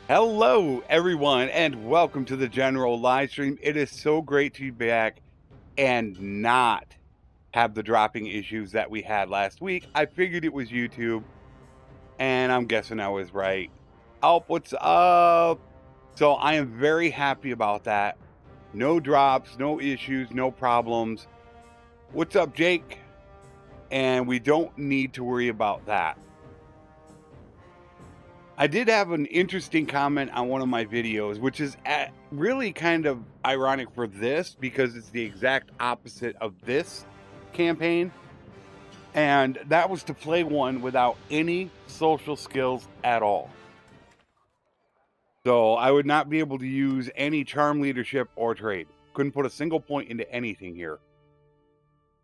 Hello, everyone, and welcome to the general live stream. It is so great to be back and not have the dropping issues that we had last week. I figured it was YouTube, and I'm guessing I was right. Oh, what's up? So I am very happy about that. No drops, no issues, no problems. What's up, Jake? And we don't need to worry about that. I did have an interesting comment on one of my videos, which is really kind of ironic for this because it's the exact opposite of this campaign. And that was to play one without any social skills at all. So I would not be able to use any charm, leadership, or trade. Couldn't put a single point into anything here.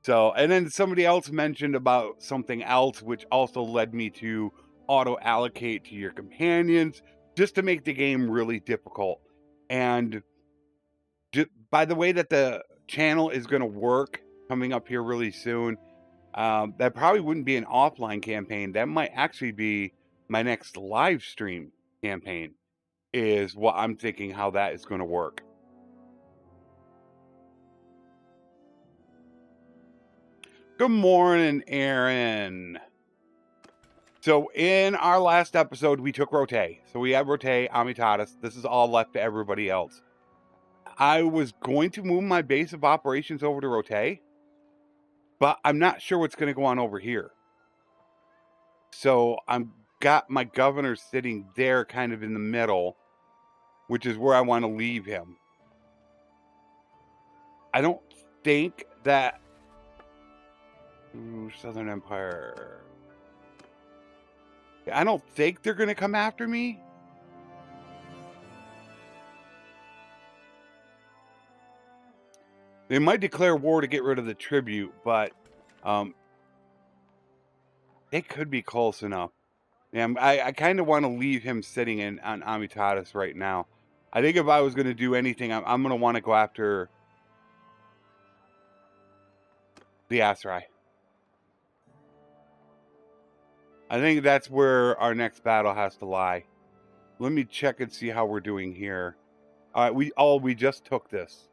So, and then somebody else mentioned about something else, which also led me to auto allocate to your companions just to make the game really difficult. And by the way that the channel is going to work coming up here really soon, that probably wouldn't be an offline campaign. That might actually be my next live stream campaign. is what I'm thinking how that is going to work. Good morning, Aaron. So in our last episode, we took Rote. So we have Rote, Amitatis. This is all left to everybody else. I was going to move my base of operations over to Rote, but I'm not sure what's going to go on over here. So I'm got my governor sitting there kind of in the middle, which is where I want to leave him. I don't think that... Ooh, Southern Empire. I don't think they're going to come after me. They might declare war to get rid of the tribute, but they could be close enough. Yeah, I kind of want to leave him sitting on Amitatis right now. I think if I was going to do anything, I'm going to want to go after the Aserai. I think that's where our next battle has to lie. Let me check and see how we're doing here. All right, we just took this.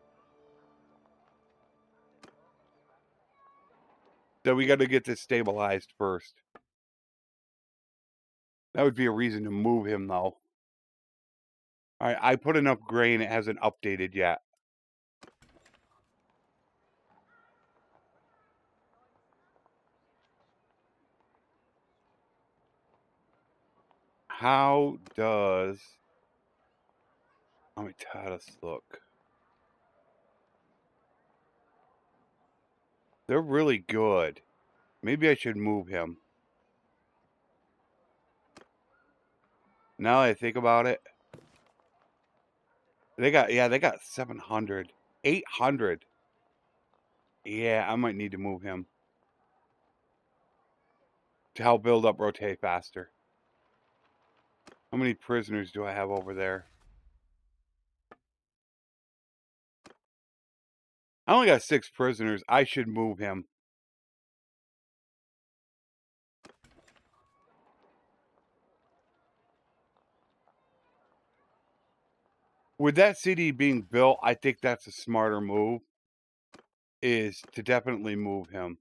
So we got to get this stabilized first. That would be a reason to move him, though. All right, I put enough grain. It hasn't updated yet. How does Amitatis look? They're really good. Maybe I should move him. Now that I think about it, they got 700, 800. Yeah, I might need to move him to help build up Rote faster. How many prisoners do I have over there? I only got 6 prisoners. I should move him. With that city being built, I think that's a smarter move, is to definitely move him.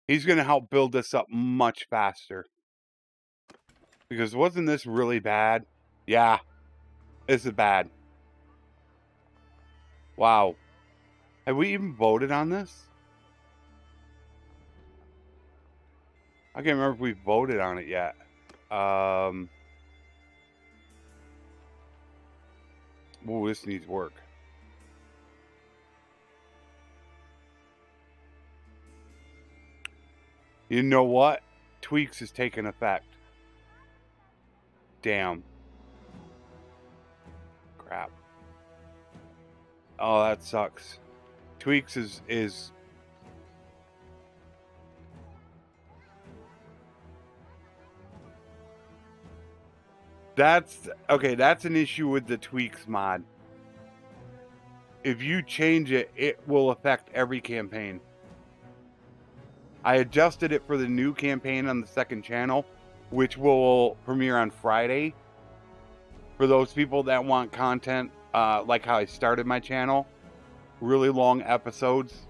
He's going to help build this up much faster. Because wasn't this really bad? Yeah, this is bad. Wow. Have we even voted on this? I can't remember if we voted on it yet. Oh, this needs work. You know what? Tweaks is taking effect. Damn. Crap. Oh, that sucks. Tweaks is that's okay, that's an issue with the Tweaks mod. If you change it, it will affect every campaign. I adjusted it for the new campaign on the second channel, which will premiere on Friday. For those people that want content, like how I started my channel, really long episodes,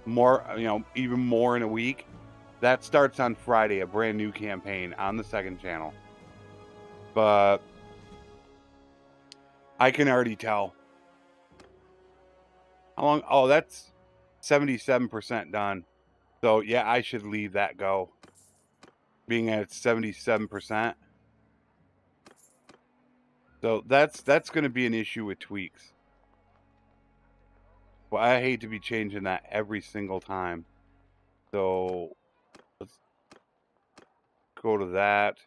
more, even more in a week. That starts on Friday, a brand new campaign on the second channel. But I can already tell. How long? Oh, that's 77% done. So yeah, I should leave that go. Being at 77%. So that's going to be an issue with Tweaks. Well, I hate to be changing that every single time. So let's go to that.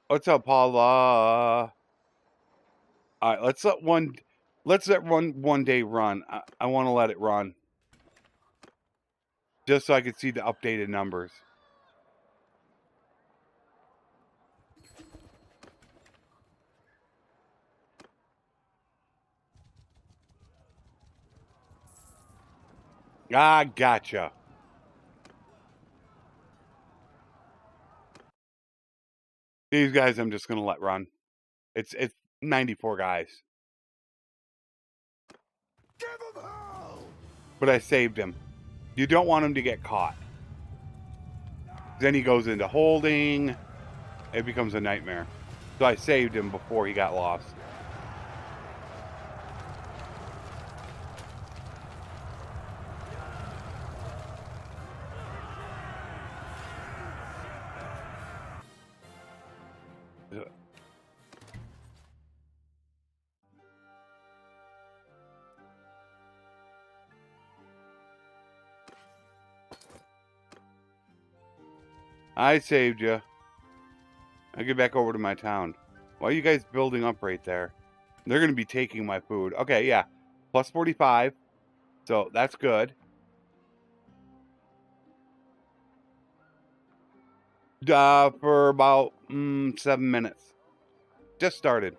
What's up, Paula? All right, let's let one day run. I want to let it run. Just so I can see the updated numbers. Ah, gotcha. These guys I'm just going to let run. It's 94 guys. Give him hell! But I saved him. You don't want him to get caught. Then he goes into holding. It becomes a nightmare. So I saved him before he got lost. I saved you. I'll get back over to my town. Why are you guys building up right there? They're going to be taking my food. Okay, yeah. Plus 45. So that's good. For about 7 minutes. Just started.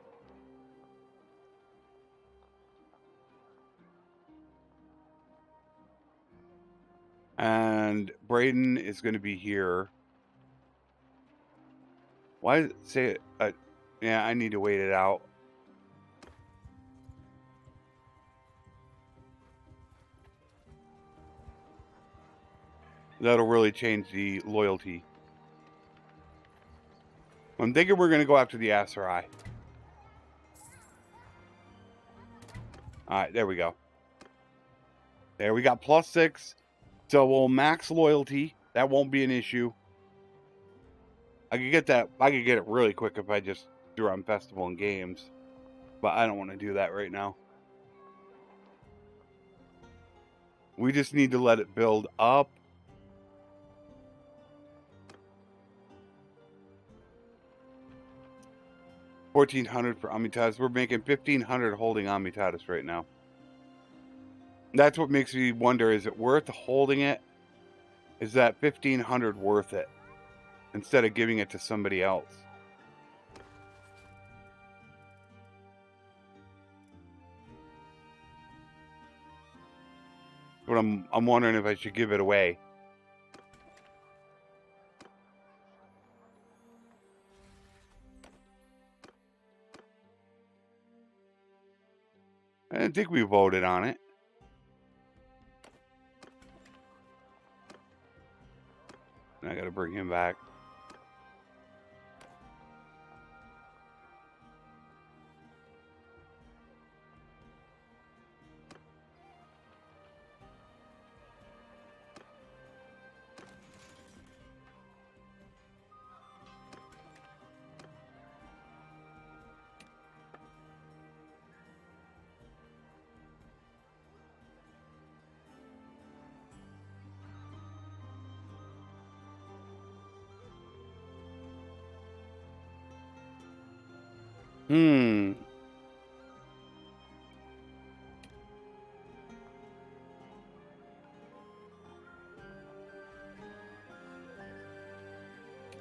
And Braden is going to be here. Why does it say yeah, I need to wait it out. That'll really change the loyalty. I'm thinking we're going to go after the Aserai. Alright, there we go. There, we got plus 6. So we'll max loyalty. That won't be an issue. I could get that. I could get it really quick if I just threw on festival and games. But I don't want to do that right now. We just need to let it build up. $1,400 for Amitatis. We're making 1,500 holding Amitatis right now. That's what makes me wonder, is it worth holding it? Is that 1,500 worth it? Instead of giving it to somebody else. But I'm wondering if I should give it away. I didn't think we voted on it. I gotta bring him back.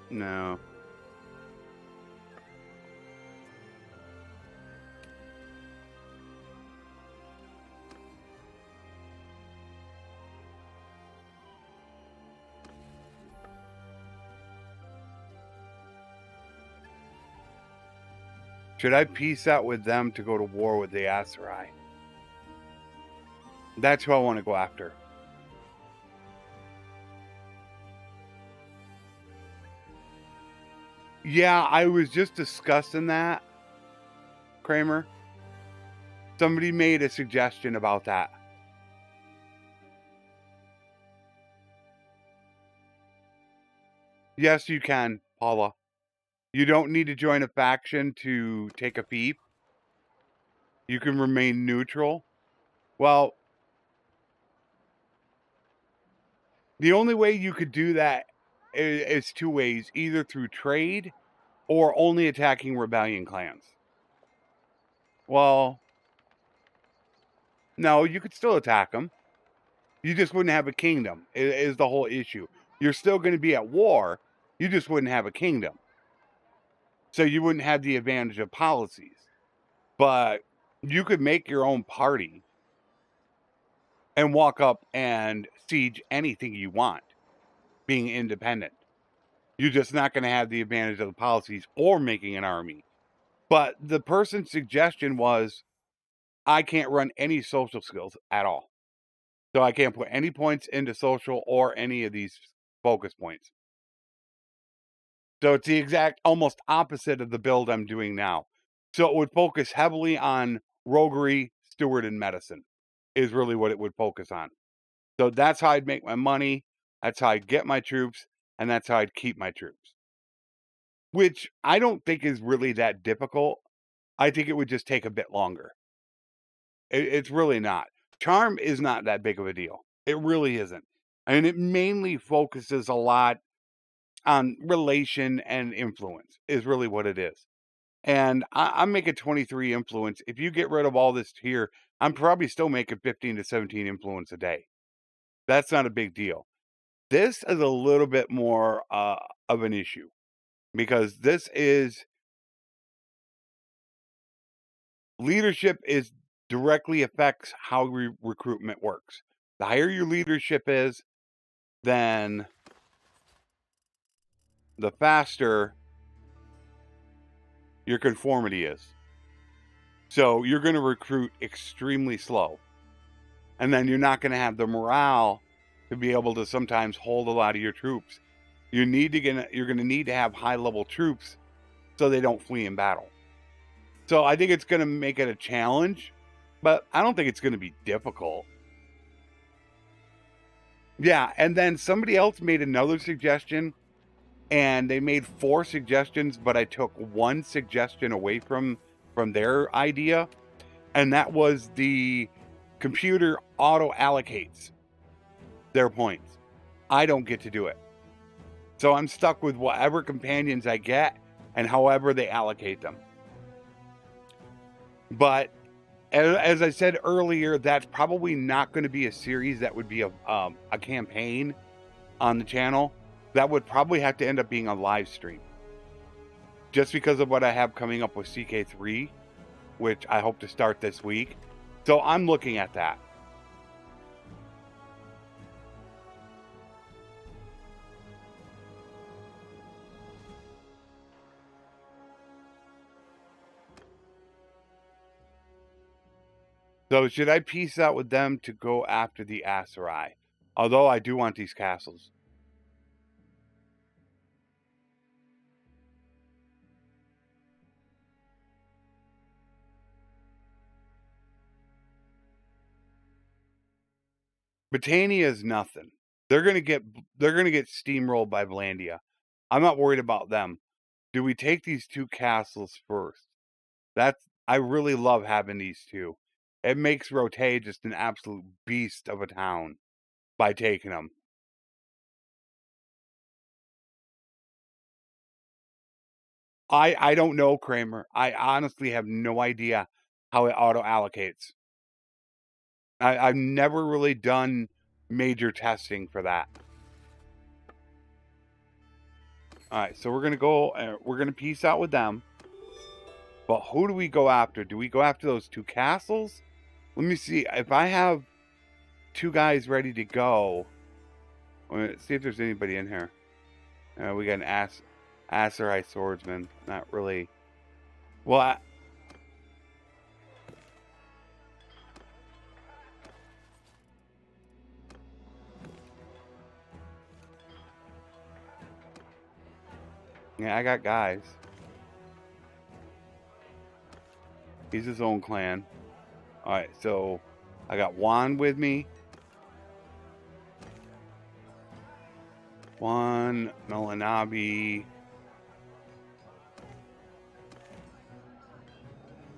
No. Should I peace out with them to go to war with the Aserai? That's who I want to go after. Yeah, I was just discussing that, Kramer. Somebody made a suggestion about that. Yes, you can, Paula. You don't need to join a faction to take a fief. You can remain neutral. Well, the only way you could do that is two ways, either through trade or only attacking rebellion clans. Well, no, you could still attack them. You just wouldn't have a kingdom, is the whole issue. You're still going to be at war. You just wouldn't have a kingdom. So you wouldn't have the advantage of policies. But you could make your own party and walk up and siege anything you want, being independent. You're just not going to have the advantage of the policies or making an army. But the person's suggestion was, I can't run any social skills at all. So I can't put any points into social or any of these focus points. So it's the exact almost opposite of the build I'm doing now. So it would focus heavily on roguery, steward, and medicine is really what it would focus on. So that's how I'd make my money. That's how I'd get my troops. And that's how I'd keep my troops. Which I don't think is really that difficult. I think it would just take a bit longer. It's really not. Charm is not that big of a deal. It really isn't. And it mainly focuses a lot on relation and influence is really what it is. And I'm making 23 influence. If you get rid of all this here, I'm probably still making 15 to 17 influence a day. That's not a big deal. This is a little bit more of an issue because this is leadership is directly affects how recruitment works. The higher your leadership is, then the faster your conformity is. So you're going to recruit extremely slow. And then you're not going to have the morale to be able to sometimes hold a lot of your troops. You're going to need to have high level troops so they don't flee in battle. So I think it's going to make it a challenge, but I don't think it's going to be difficult. Yeah, and then somebody else made another suggestion, and they made 4 suggestions, but I took 1 suggestion away from their idea, and that was the computer auto allocates their points. I don't get to do it. So I'm stuck with whatever companions I get and however they allocate them. But as I said earlier, that's probably not going to be a series that would be a campaign on the channel. That would probably have to end up being a live stream. Just because of what I have coming up with CK3, which I hope to start this week. So I'm looking at that. So should I peace out with them to go after the Aserai? Although I do want these castles. Britannia is nothing. They're gonna get steamrolled by Blandia. I'm not worried about them. Do we take these 2 castles first? I really love having these 2. It makes Rote just an absolute beast of a town by taking them. I don't know, Kramer. I honestly have no idea how it auto allocates. I've never really done major testing for that. All right, so we're gonna go. We're gonna peace out with them. But who do we go after? Do we go after those 2 castles? Let me see if I have 2 guys ready to go. Let's see if there's anybody in here. We got an Aserai swordsman. Not really. Well, yeah, I got guys. He's his own clan. Alright, so I got Juan with me. Juan, Melanabi.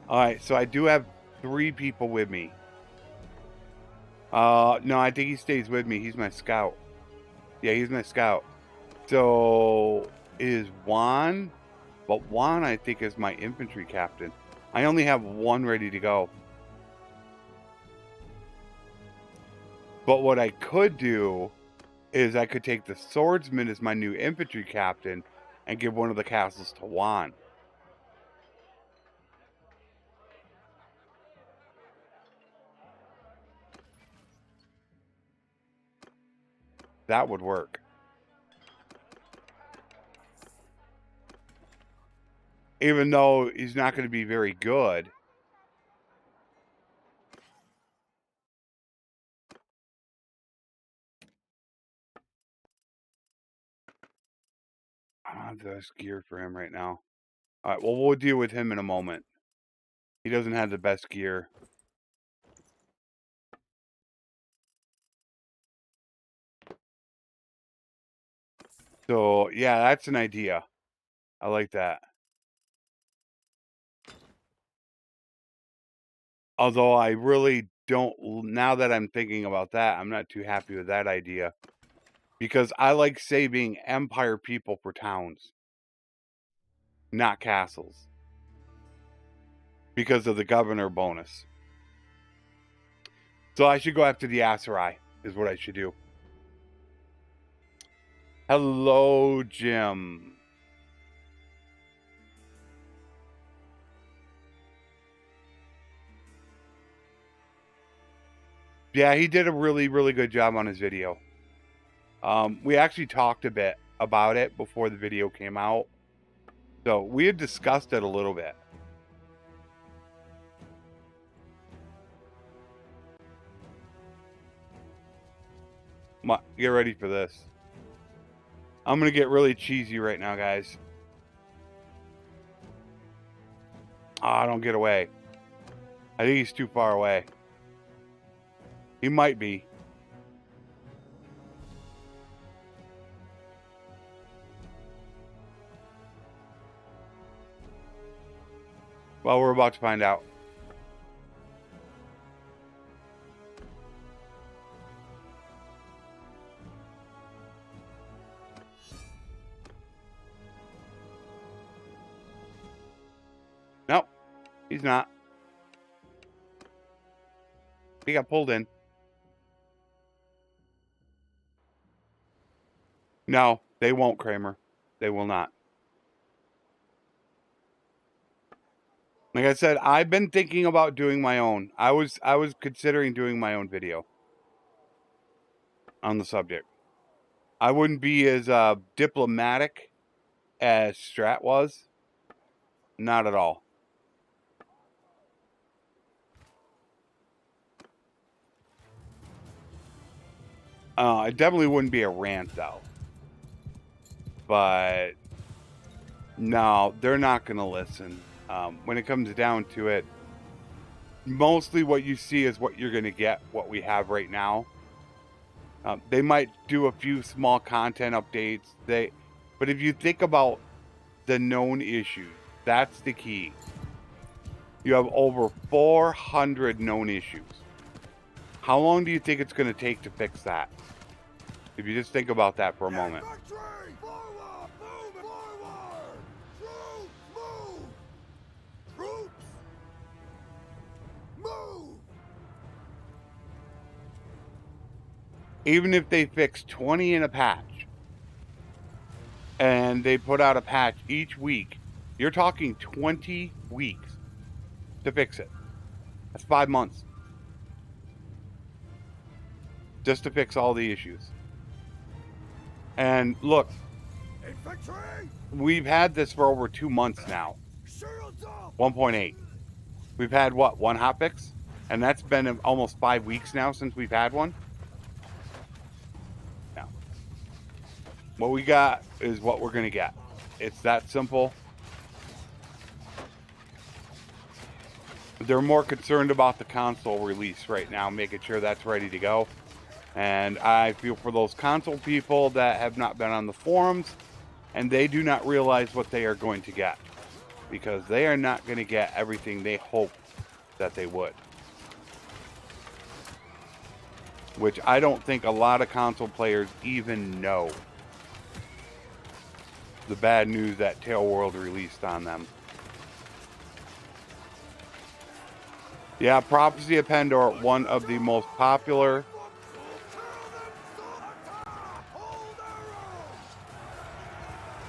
Alright, so I do have 3 people with me. No, I think he stays with me. He's my scout. Yeah, he's my scout. So is Juan, but Juan I think is my infantry captain. I only have 1 ready to go. But what I could do is I could take the swordsman as my new infantry captain and give one of the castles to Juan. That would work. Even though he's not going to be very good. I don't have the best gear for him right now. Alright, well, we'll deal with him in a moment. He doesn't have the best gear. So, yeah, that's an idea. I like that. Although I really don't, now that I'm thinking about that, I'm not too happy with that idea. Because I like saving Empire people for towns. Not castles. Because of the governor bonus. So I should go after the Aserai, is what I should do. Hello, Jim. Yeah, he did a really, really good job on his video. We actually talked a bit about it before the video came out. So we had discussed it a little bit. Get ready for this. I'm going to get really cheesy right now, guys. Ah, don't get away. I think he's too far away. He might be. Well, we're about to find out. Nope, he's not. He got pulled in. No, they won't, Kramer. They will not. Like I said, I've been thinking about doing my own. I was considering doing my own video on the subject. I wouldn't be as diplomatic as Strat was. Not at all. It definitely wouldn't be a rant, though. But no, they're not going to listen. When it comes down to it, mostly what you see is what you're going to get, what we have right now. They might do a few small content updates. But if you think about the known issues, that's the key. You have over 400 known issues. How long do you think it's going to take to fix that? If you just think about that for a moment. Even if they fix 20 in a patch, and they put out a patch each week, you're talking 20 weeks to fix it. That's 5 months. Just to fix all the issues. And look, we've had this for over 2 months now. 1.8. We've had what, 1 hotfix? And that's been almost 5 weeks now since we've had one. Now, what we got is what we're going to get. It's that simple. They're more concerned about the console release right now, making sure that's ready to go. And I feel for those console people that have not been on the forums, and they do not realize what they are going to get. Because they are not going to get everything they hope that they would. Which I don't think a lot of console players even know the bad news that Tail World released on them. Yeah, Prophecy of Pandora, one of the most popular.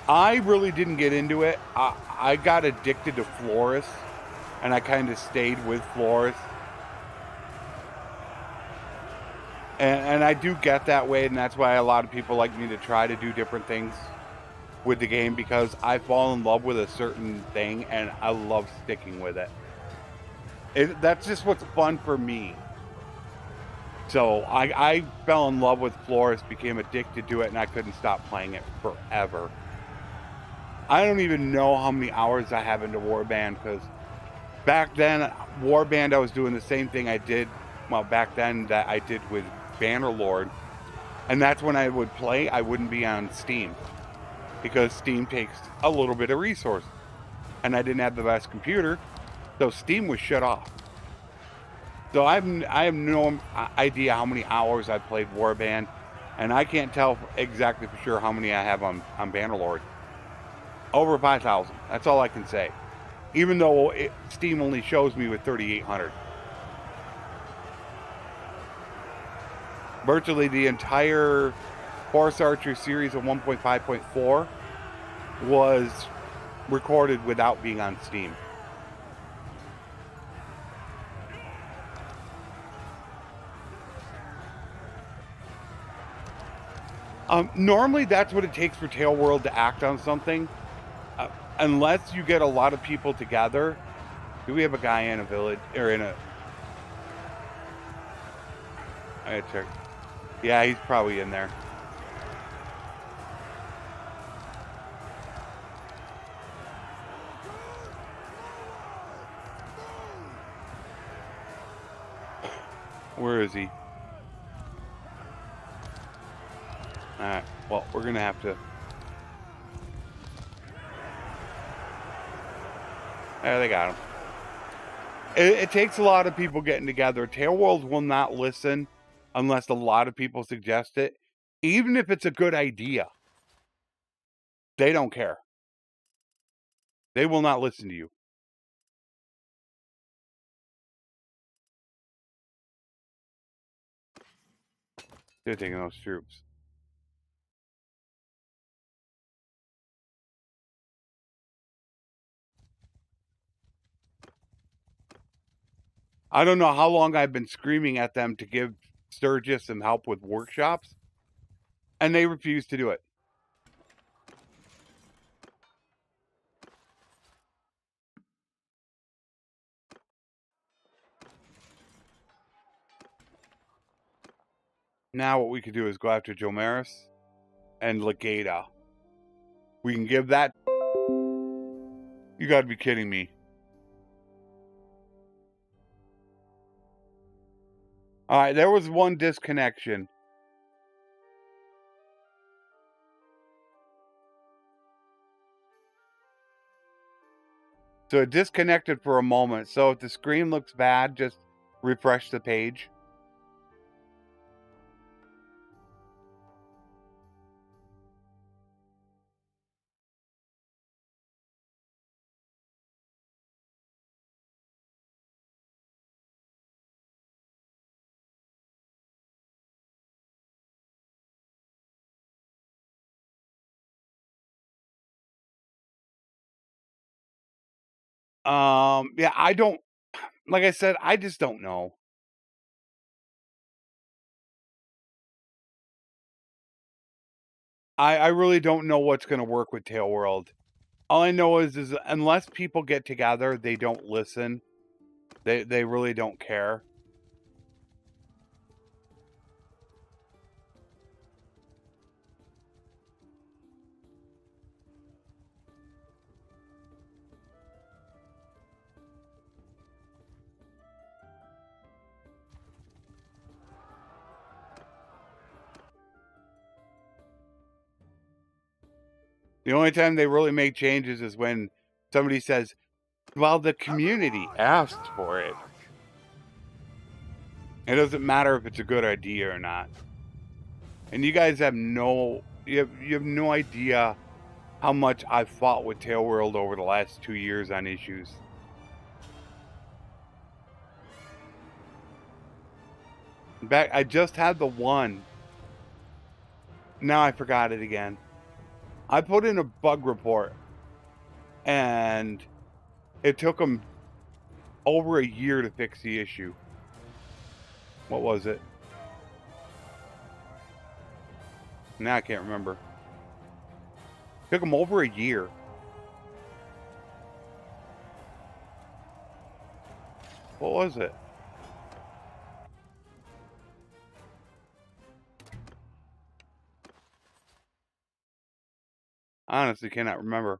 I really didn't get into it. I got addicted to Flores, and I kind of stayed with Flores. And I do get that way, and that's why a lot of people like me to try to do different things with the game, because I fall in love with a certain thing, and I love sticking with it. That's just what's fun for me. So I fell in love with Flores, became addicted to it, and I couldn't stop playing it forever. I don't even know how many hours I have into Warband, because back then, Warband, I was doing the same thing I did, well, back then that I did with Bannerlord. And that's when I would play, I wouldn't be on Steam, because Steam takes a little bit of resource. And I didn't have the best computer, so Steam was shut off. So I have no idea how many hours I've played Warband, and I can't tell exactly for sure how many I have on Bannerlord. Over 5,000. That's all I can say. Even though Steam only shows me with 3,800. Virtually the entire Force Archer series of 1.5.4 was recorded without being on Steam. Normally that's what it takes for Tail World to act on something. Unless you get a lot of people together. Do we have a guy in a village, or in a... I gotta check. Yeah, he's probably in there. Where is he? Alright, well, we're gonna have to... There, they got him. It takes a lot of people getting together. Tail World will not listen unless a lot of people suggest it. Even if it's a good idea, they don't care. They will not listen to you. They're taking those troops. I don't know how long I've been screaming at them to give Sturgis some help with workshops, and they refuse to do it. Now what we could do is go after Jomaris and Legata. We can give that... You gotta be kidding me. Alright, there was one disconnection. So it disconnected for a moment. So if the screen looks bad, just refresh the page. Yeah, I don't... Like I said, I just don't know. I really don't know what's going to work with Tail World. All I know is unless people get together, they don't listen. They really don't care. The only time they really make changes is when somebody says, well, the community asked for it. It doesn't matter if it's a good idea or not. And you guys have no idea how much I've fought with Tail World over the last 2 years on issues. Back, I just had the one. Now I forgot it again. I put in a bug report, and it took them over a year to fix the issue. What was it? Now I can't remember. Took them over a year. What was it? I honestly cannot remember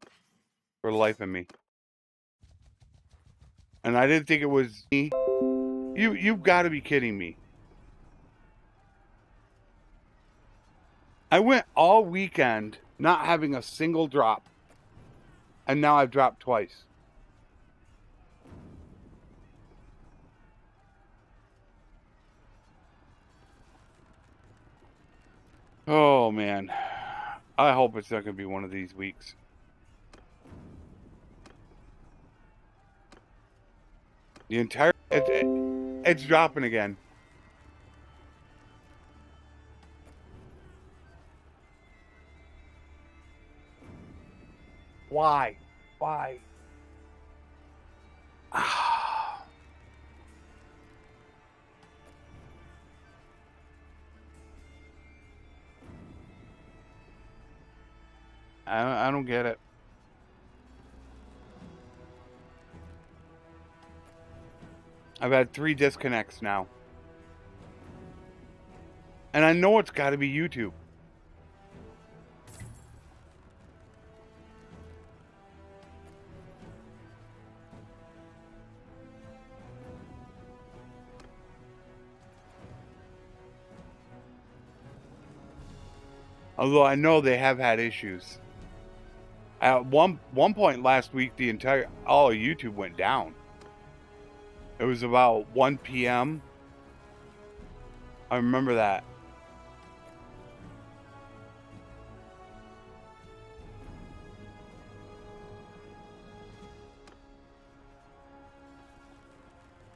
for the life of me. And I didn't think it was me. You've got to be kidding me. I went all weekend not having a single drop. And now I've dropped twice. Oh, man. I hope it's not going to be one of these weeks. The entire... It's dropping again. Why? Why? I don't get it. I've had 3 disconnects now. And I know it's got to be YouTube. Although I know they have had issues. At one point last week, all of YouTube went down. It was about 1 p.m. I remember that.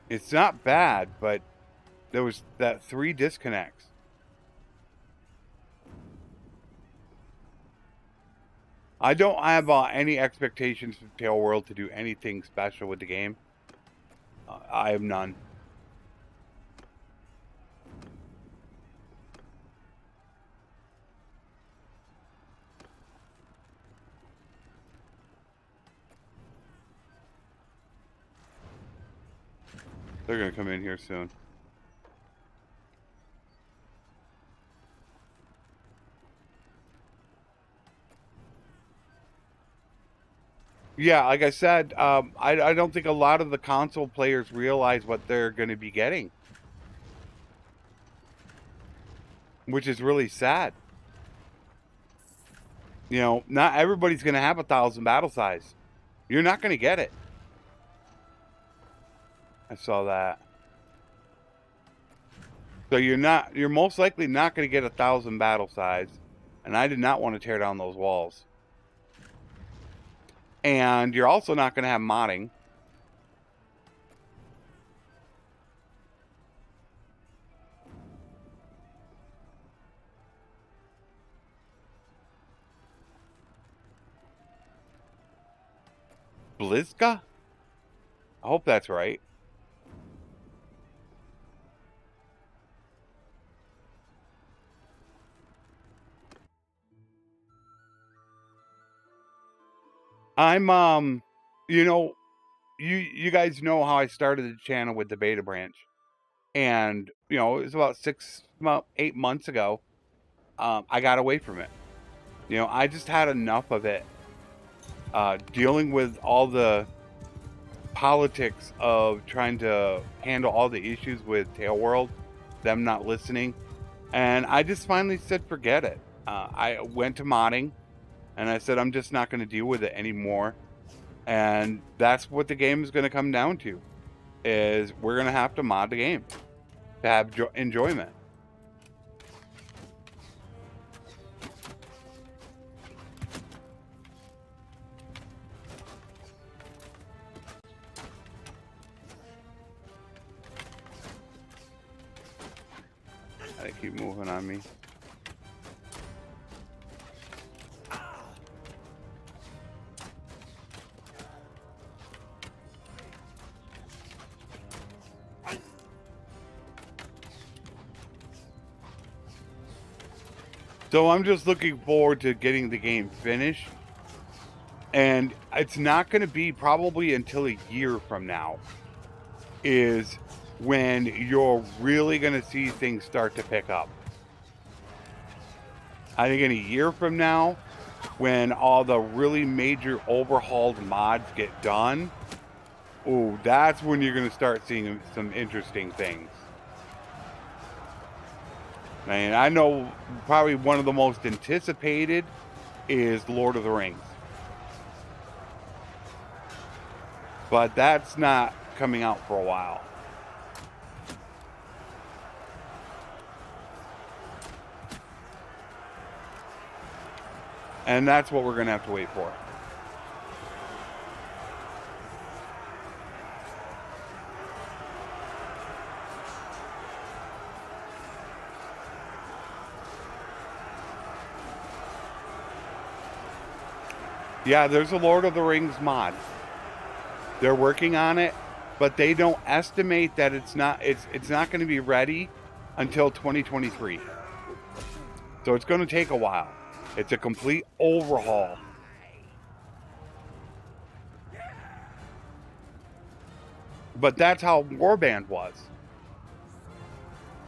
It's not bad, but there was that 3 disconnects. I don't have any expectations for Tail World to do anything special with the game. I have none. They're going to come in here soon. Yeah, like I said, I don't think a lot of the console players realize what they're going to be getting. Which is really sad. You know, not everybody's going to have 1,000 battle size. You're not going to get it. I saw that. So you're most likely not going to get 1,000 battle size. And I did not want to tear down those walls. And you're also not going to have modding. Blizka? I hope that's right. I'm, you know, you guys know how I started the channel with the beta branch. And, you know, it was about 8 months ago. I got away from it. You know, I just had enough of it. Dealing with all the politics of trying to handle all the issues with Tail World, them not listening. And I just finally said, forget it. I went to modding. And I said, I'm just not going to deal with it anymore. And that's what the game is going to come down to. Is we're going to have to mod the game. to have enjoyment. They keep moving on me. So I'm just looking forward to getting the game finished. And it's not going to be probably until a year from now is when you're really going to see things start to pick up. I think in a year from now, when all the really major overhauled mods get done, oh, that's when you're going to start seeing some interesting things. And I know probably one of the most anticipated is Lord of the Rings. But that's not coming out for a while. And that's what we're going to have to wait for. Yeah, there's a Lord of the Rings mod. They're working on it, but they don't estimate that it's not going to be ready until 2023. So it's going to take a while. It's a complete overhaul. But that's how Warband was.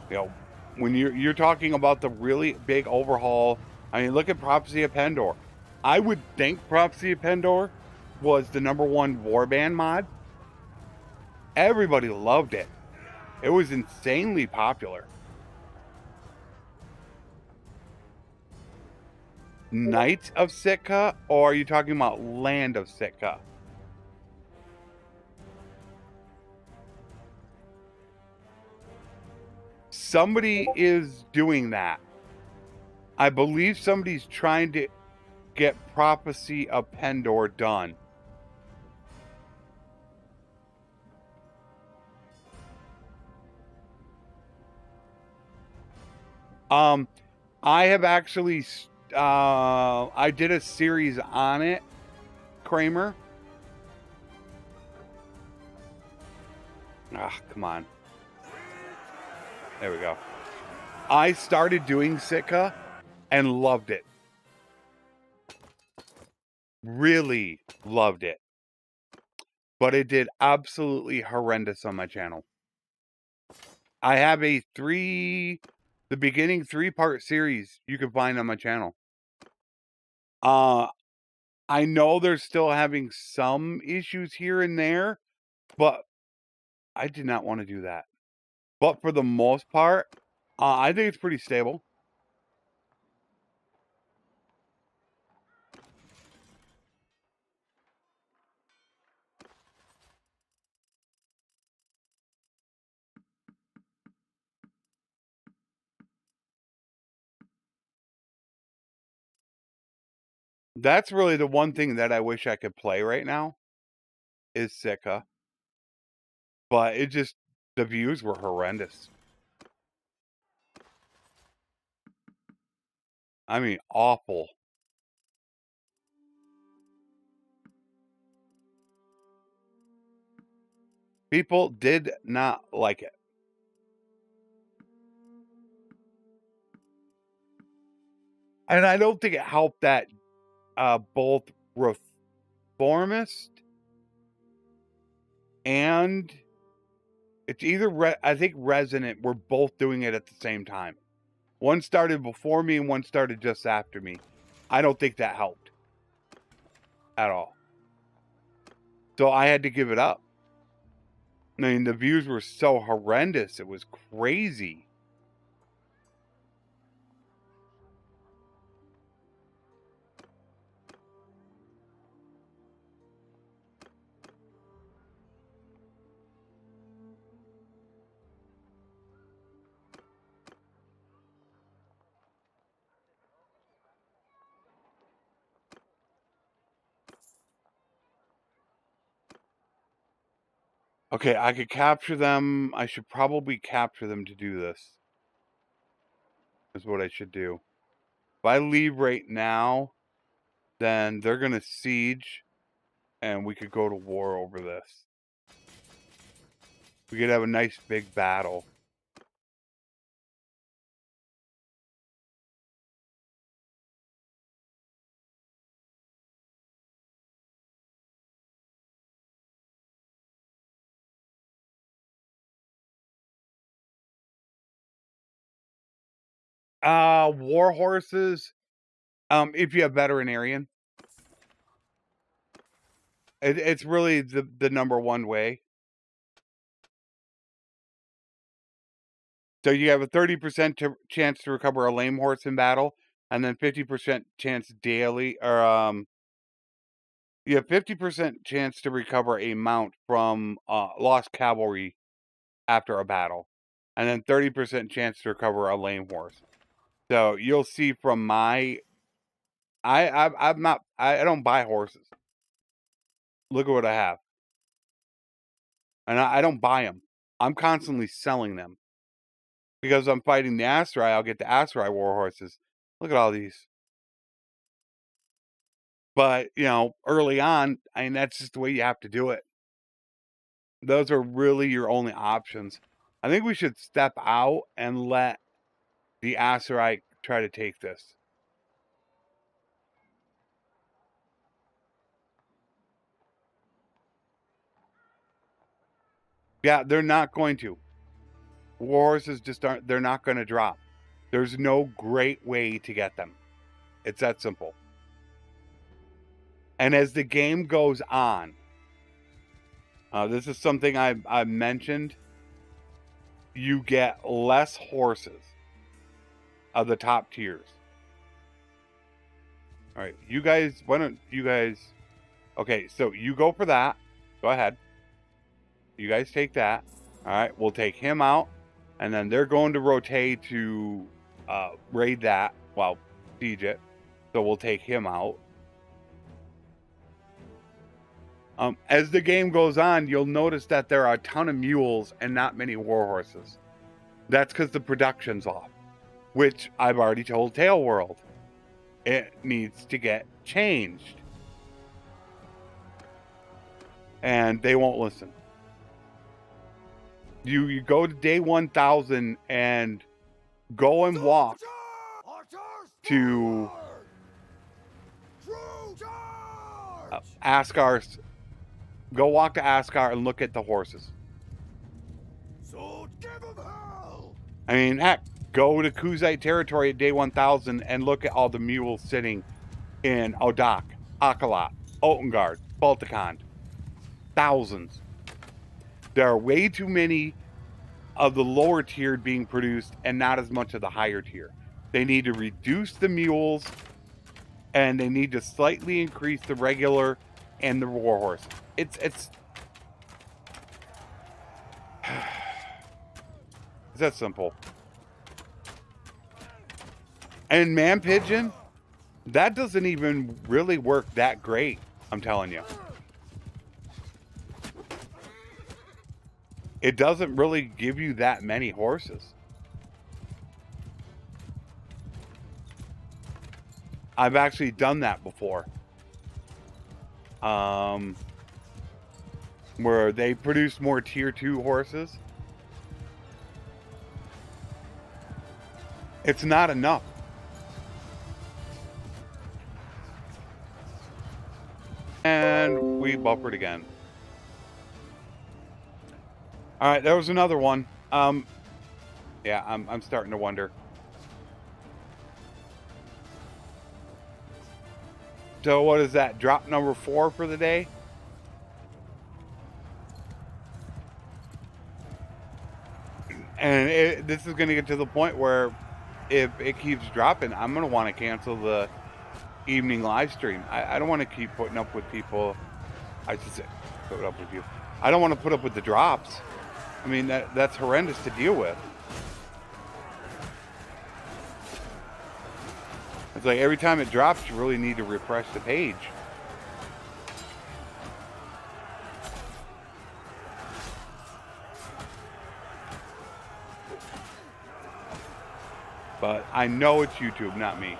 You know, when you're talking about the really big overhaul, I mean, look at Prophecy of Pendor. I would think Prophecy of Pendor was the #1 Warband mod. Everybody loved it. It was insanely popular. Knights of Sitka, or are you talking about Land of Sitka? Somebody is doing that. I believe somebody's trying to get Prophecy of Pendor done. I have actually, I did a series on it, Kramer. Ah, come on. There we go. I started doing Sitka and loved it. Really loved it. But it did absolutely horrendous on my channel. I have the beginning 3-part series you can find on my channel. I know they're still having some issues here and there, but I did not want to do that. But for the most part, I think it's pretty stable. That's really the one thing that I wish I could play right now is Sitka. But it just, the views were horrendous. I mean, awful. People did not like it. And I don't think it helped that both Reformist and it's either, I think Resonant were both doing it at the same time. One started before me and one started just after me. I don't think that helped at all. So I had to give it up. I mean, the views were so horrendous. It was crazy. Okay, I could capture them. I should probably capture them to do this. Is what I should do. If I leave right now, then they're going to siege, and we could go to war over this. We could have a nice big battle. War horses. If you have veterinarian, it's really the number one way. So you have a 30% chance to recover a lame horse in battle, and then 50% chance daily, or you have 50% chance to recover a mount from lost cavalry after a battle, and then 30% chance to recover a lame horse. So you'll see from my, I don't buy horses. Look at what I have, and I don't buy them. I'm constantly selling them because I'm fighting the Aserai. I'll get the Aserai war horses. Look at all these. But you know, early on, I mean, that's just the way you have to do it. Those are really your only options. I think we should step out and let the Aserai try to take this. Yeah, they're not going to. War horses just aren't, they're not going to drop. There's no great way to get them. It's that simple. And as the game goes on, this is something I've mentioned. You get less horses of the top tiers. All right, you guys, why don't you guys... Okay, so you go for that. Go ahead. You guys take that. All right, we'll take him out. And then they're going to rotate to raid that. Well, siege it. So we'll take him out. As the game goes on, you'll notice that there are a ton of mules and not many war horses. That's because the production's off, which I've already told Tail World. It needs to get changed. And they won't listen. You go to day 1000 and go and walk to Askar's. Go walk to Askar and look at the horses. So give 'em hell. I mean, heck, go to Kuzite territory at day 1000 and look at all the mules sitting in Odak, Akalat, Otengard, Baltikand. Thousands. There are way too many of the lower tier being produced and not as much of the higher tier. They need to reduce the mules and they need to slightly increase the regular and the war horse. It's that simple. And Man Pigeon, that doesn't even really work that great, I'm telling you. It doesn't really give you that many horses. I've actually done that before. Where they produce more tier 2 horses. It's not enough. And we buffered again. All right, there was another one. Yeah, I'm starting to wonder. So what is that? Drop number 4 for the day? And this is going to get to the point where if it keeps dropping, I'm going to want to cancel the evening live stream. I don't want to keep putting up with people. I should say, put up with you. I don't want to put up with the drops. I mean, that's horrendous to deal with. It's like every time it drops, you really need to refresh the page. But I know it's YouTube, not me.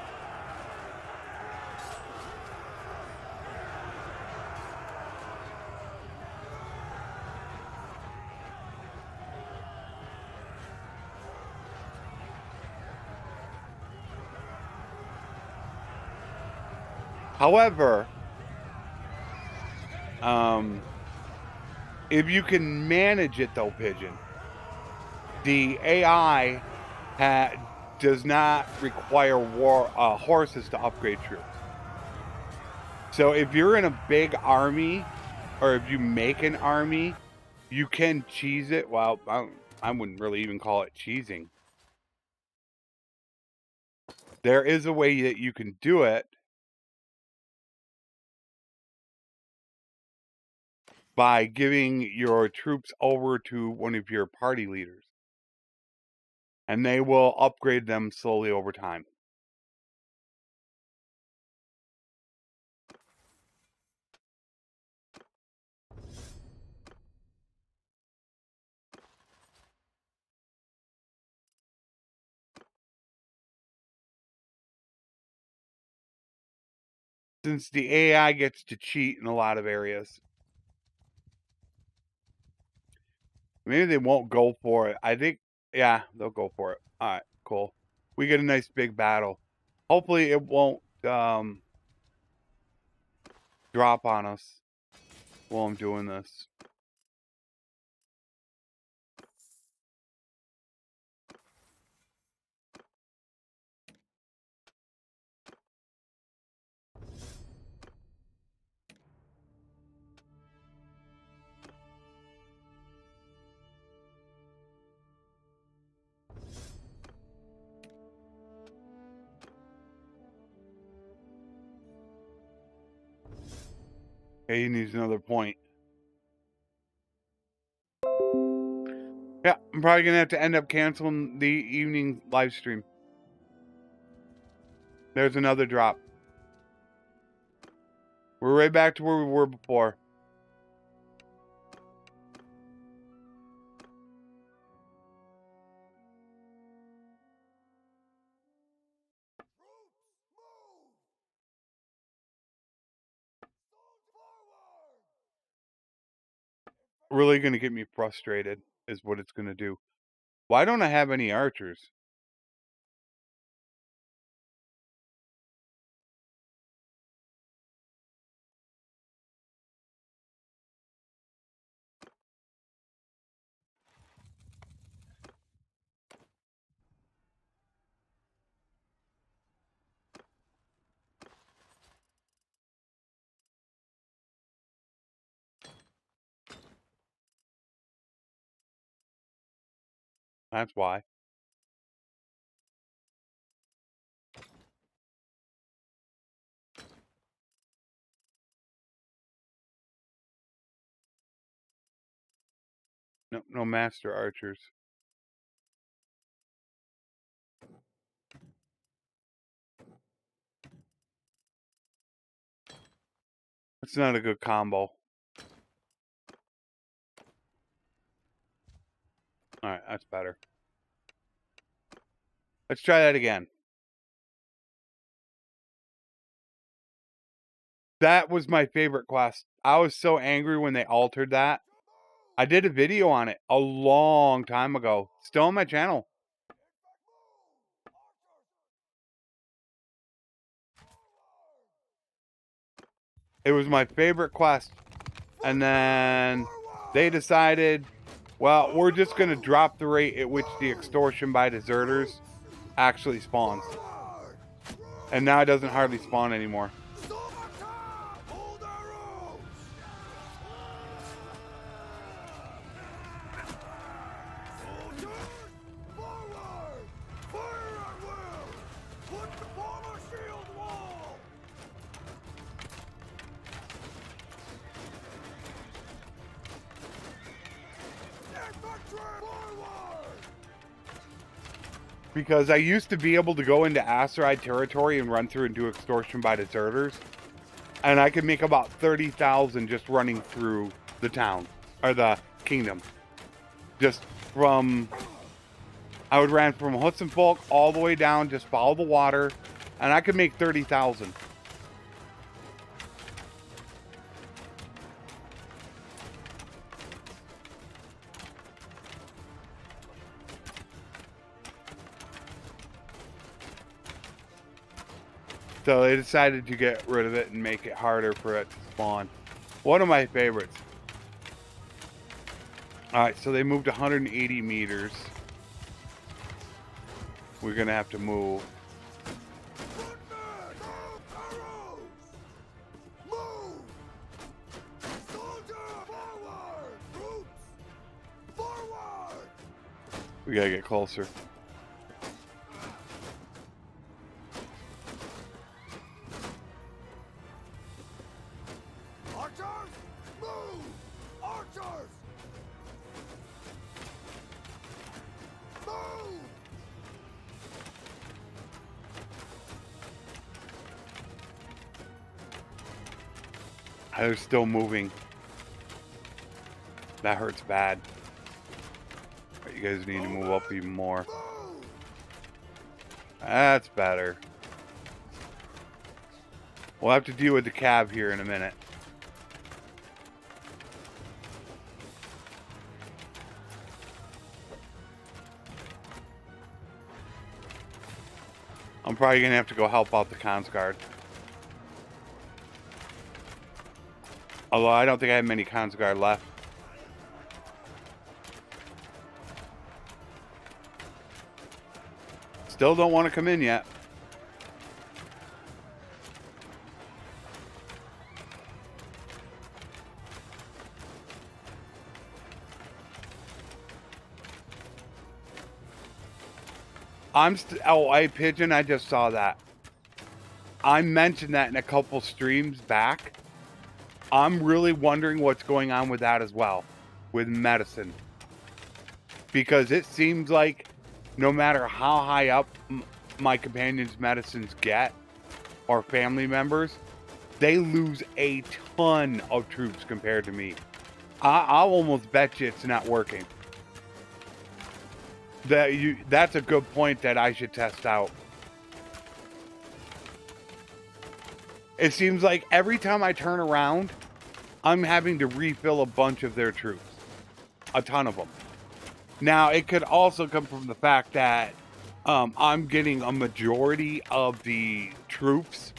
However, if you can manage it though, Pigeon, the AI does not require horses to upgrade troops. So if you're in a big army, or if you make an army, you can cheese it. Well, I wouldn't really even call it cheesing. There is a way that you can do it by giving your troops over to one of your party leaders. And they will upgrade them slowly over time. Since the AI gets to cheat in a lot of areas. Maybe they won't go for it. I think, yeah, they'll go for it. All right, cool. We get a nice big battle. Hopefully it won't drop on us while I'm doing this. Okay, he needs another point. Yeah, I'm probably going to have to end up canceling the evening live stream. There's another drop. We're right back to where we were before. Really going to get me frustrated is what it's going to do. Why don't I have any archers? That's why. No master archers. That's not a good combo. Alright, that's better. Let's try that again. That was my favorite quest. I was so angry when they altered that. I did a video on it a long time ago. Still on my channel. It was my favorite quest. And then they decided, well, we're just going to drop the rate at which the extortion by deserters actually spawns. And now it doesn't hardly spawn anymore. Because I used to be able to go into Asteroid territory and run through and do extortion by deserters. And I could make about 30,000 just running through the town. Or the kingdom. Just from I would ran from Hudson Falk all the way down, just follow the water, and I could make 30,000. So they decided to get rid of it and make it harder for it to spawn. One of my favorites. Alright, so they moved 180 meters. We're going to have to move. We got to get closer. They're still moving. That hurts bad. You guys need to move up even more. That's better. We'll have to deal with the cab here in a minute. I'm probably going to have to go help out the cons guard. Although I don't think I have many cons guard left. Still don't want to come in yet. Oh, Pigeon, I just saw that. I mentioned that in a couple streams back. I'm really wondering what's going on with that as well, with medicine. Because it seems like no matter how high up my companions' medicines get, or family members, they lose a ton of troops compared to me. I'll almost bet you it's not working. That's a good point that I should test out. It seems like every time I turn around, I'm having to refill a bunch of their troops. A ton of them. Now, it could also come from the fact that I'm getting a majority of the troops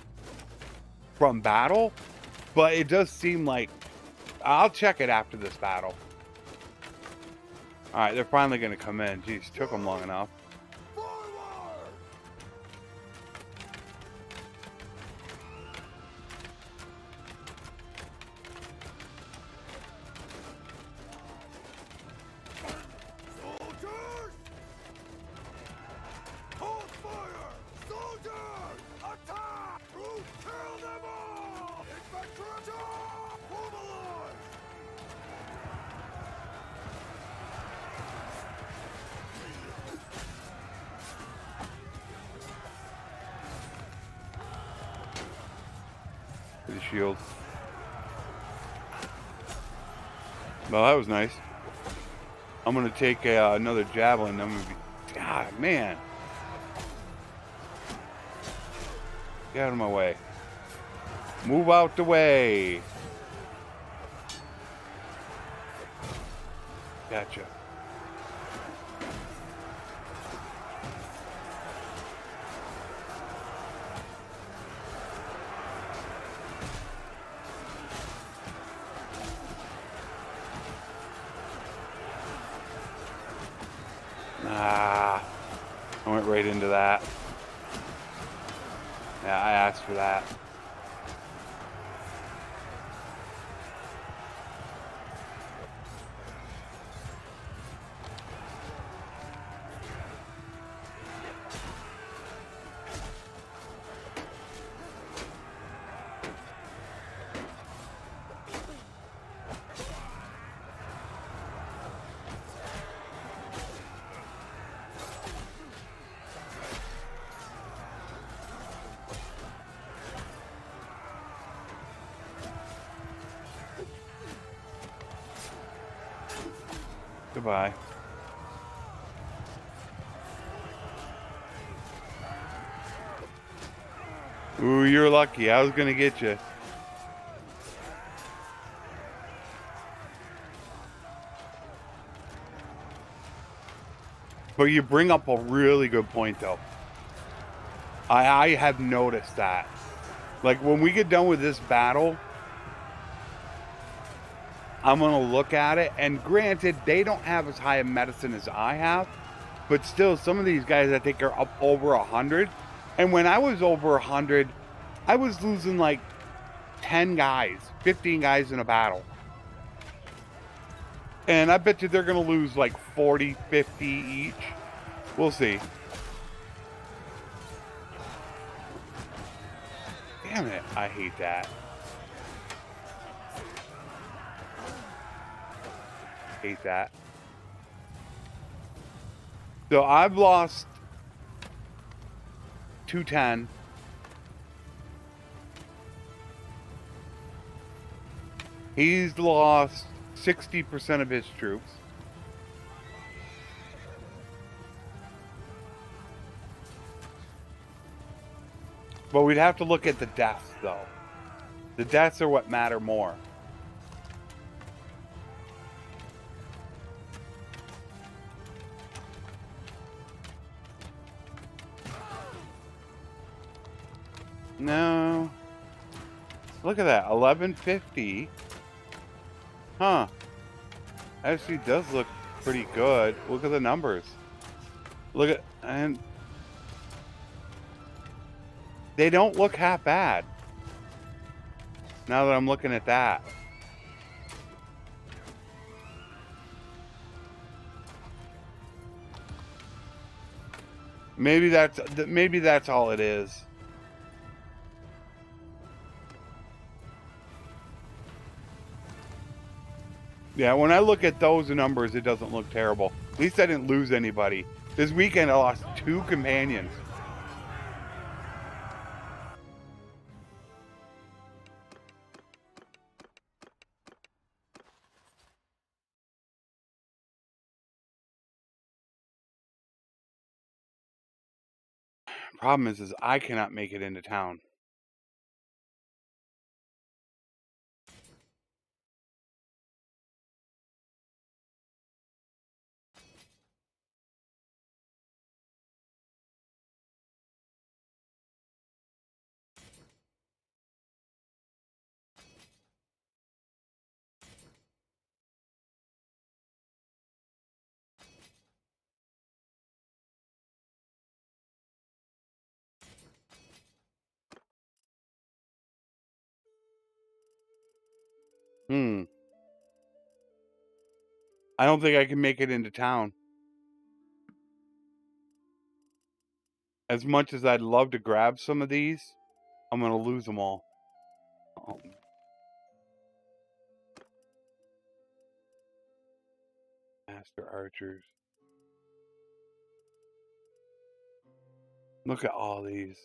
from battle, but it does seem like... I'll check it after this battle. Alright, they're finally going to come in. Jeez, took them long enough. The shield. Well, that was nice. I'm gonna take another javelin. I'm gonna be... God, man. Get out of my way. Move out the way. Gotcha. I went right into that. Yeah, I asked for that. Goodbye. Ooh, you're lucky. I was gonna get you. But you bring up a really good point, though. I have noticed that. Like, when we get done with this battle, I'm going to look at it. And granted, they don't have as high a medicine as I have. But still, some of these guys, I think, are up over 100. And when I was over 100, I was losing like 10 guys, 15 guys in a battle. And I bet you they're going to lose like 40, 50 each. We'll see. Damn it. I hate that. Hate that. So I've lost 210. He's lost 60% of his troops. But we'd have to look at the deaths, though. The deaths are what matter more. No. Look at that. 1150. Huh. Actually does look pretty good. Look at the numbers. Look at... And... they don't look half bad. Now that I'm looking at that. Maybe that's all it is. Yeah, when I look at those numbers, it doesn't look terrible. At least I didn't lose anybody. This weekend, I lost 2 companions. Problem is I cannot make it into town. I don't think I can make it into town. As much as I'd love to grab some of these, I'm going to lose them all. Master archers. Look at all these.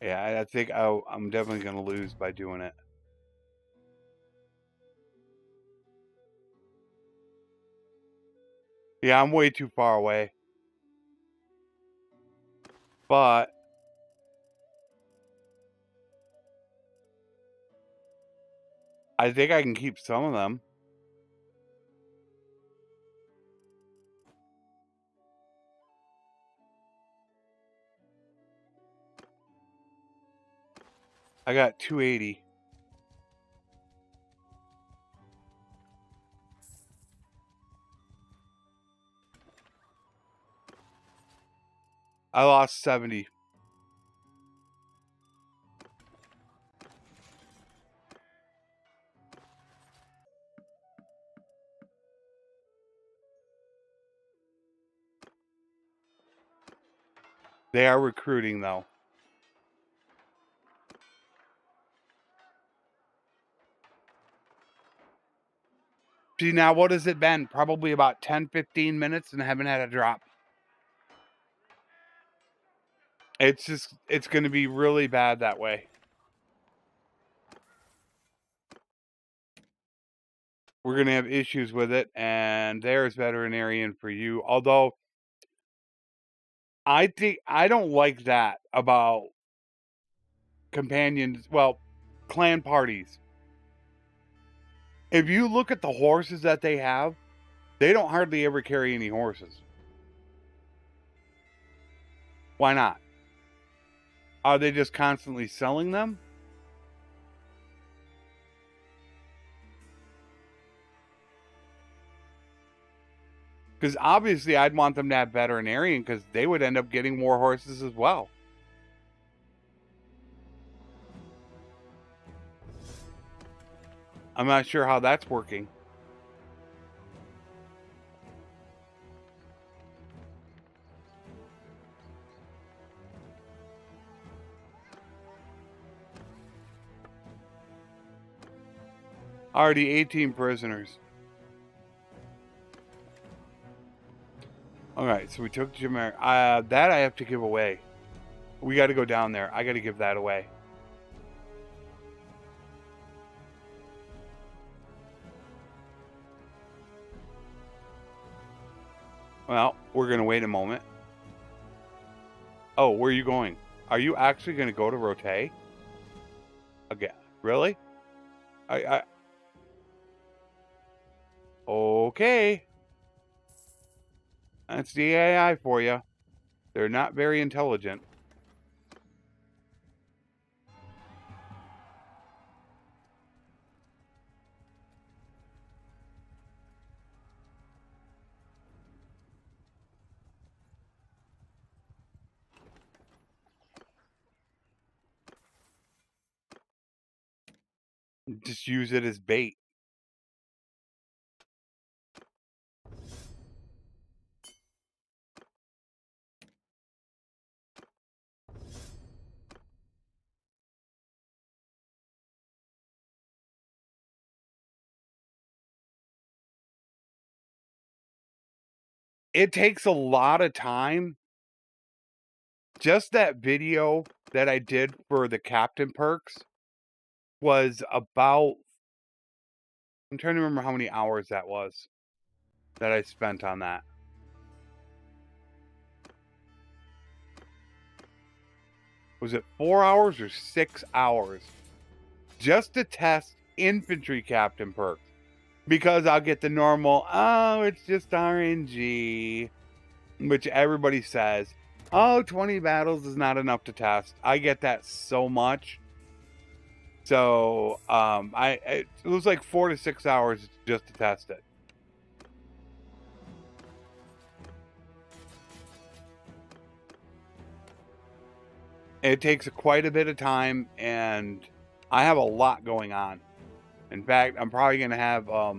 Yeah, I think I'm definitely going to lose by doing it. Yeah, I'm way too far away. But I think I can keep some of them. I got 280. I lost 70. They are recruiting, though. See, now what has it been? Probably about 10, 15 minutes and I haven't had a drop. It's going to be really bad that way. We're going to have issues with it, and there's veterinarian for you. Although, I don't like that about companions, well, clan parties. If you look at the horses that they have, they don't hardly ever carry any horses. Why not? Are they just constantly selling them? Because obviously I'd want them to have veterinarian, because they would end up getting more horses as well. I'm not sure how that's working. Already 18 prisoners. Alright, so we took Jamer. That I have to give away. We got to go down there. I got to give that away. Well, we're going to wait a moment. Oh, where are you going? Are you actually going to go to Rote? Again. Really? Okay. That's the AI for you. They're not very intelligent. Just use it as bait. It takes a lot of time. Just that video that I did for the captain perks was about, I'm trying to remember how many hours that was that I spent on that. Was it 4 hours or 6 hours? Just to test infantry captain perks. Because I'll get the normal, oh, it's just RNG, which everybody says, oh, 20 battles is not enough to test. I get that so much. So, it was like 4 to 6 hours just to test it. It takes quite a bit of time, and I have a lot going on. In fact, I'm probably going to have well,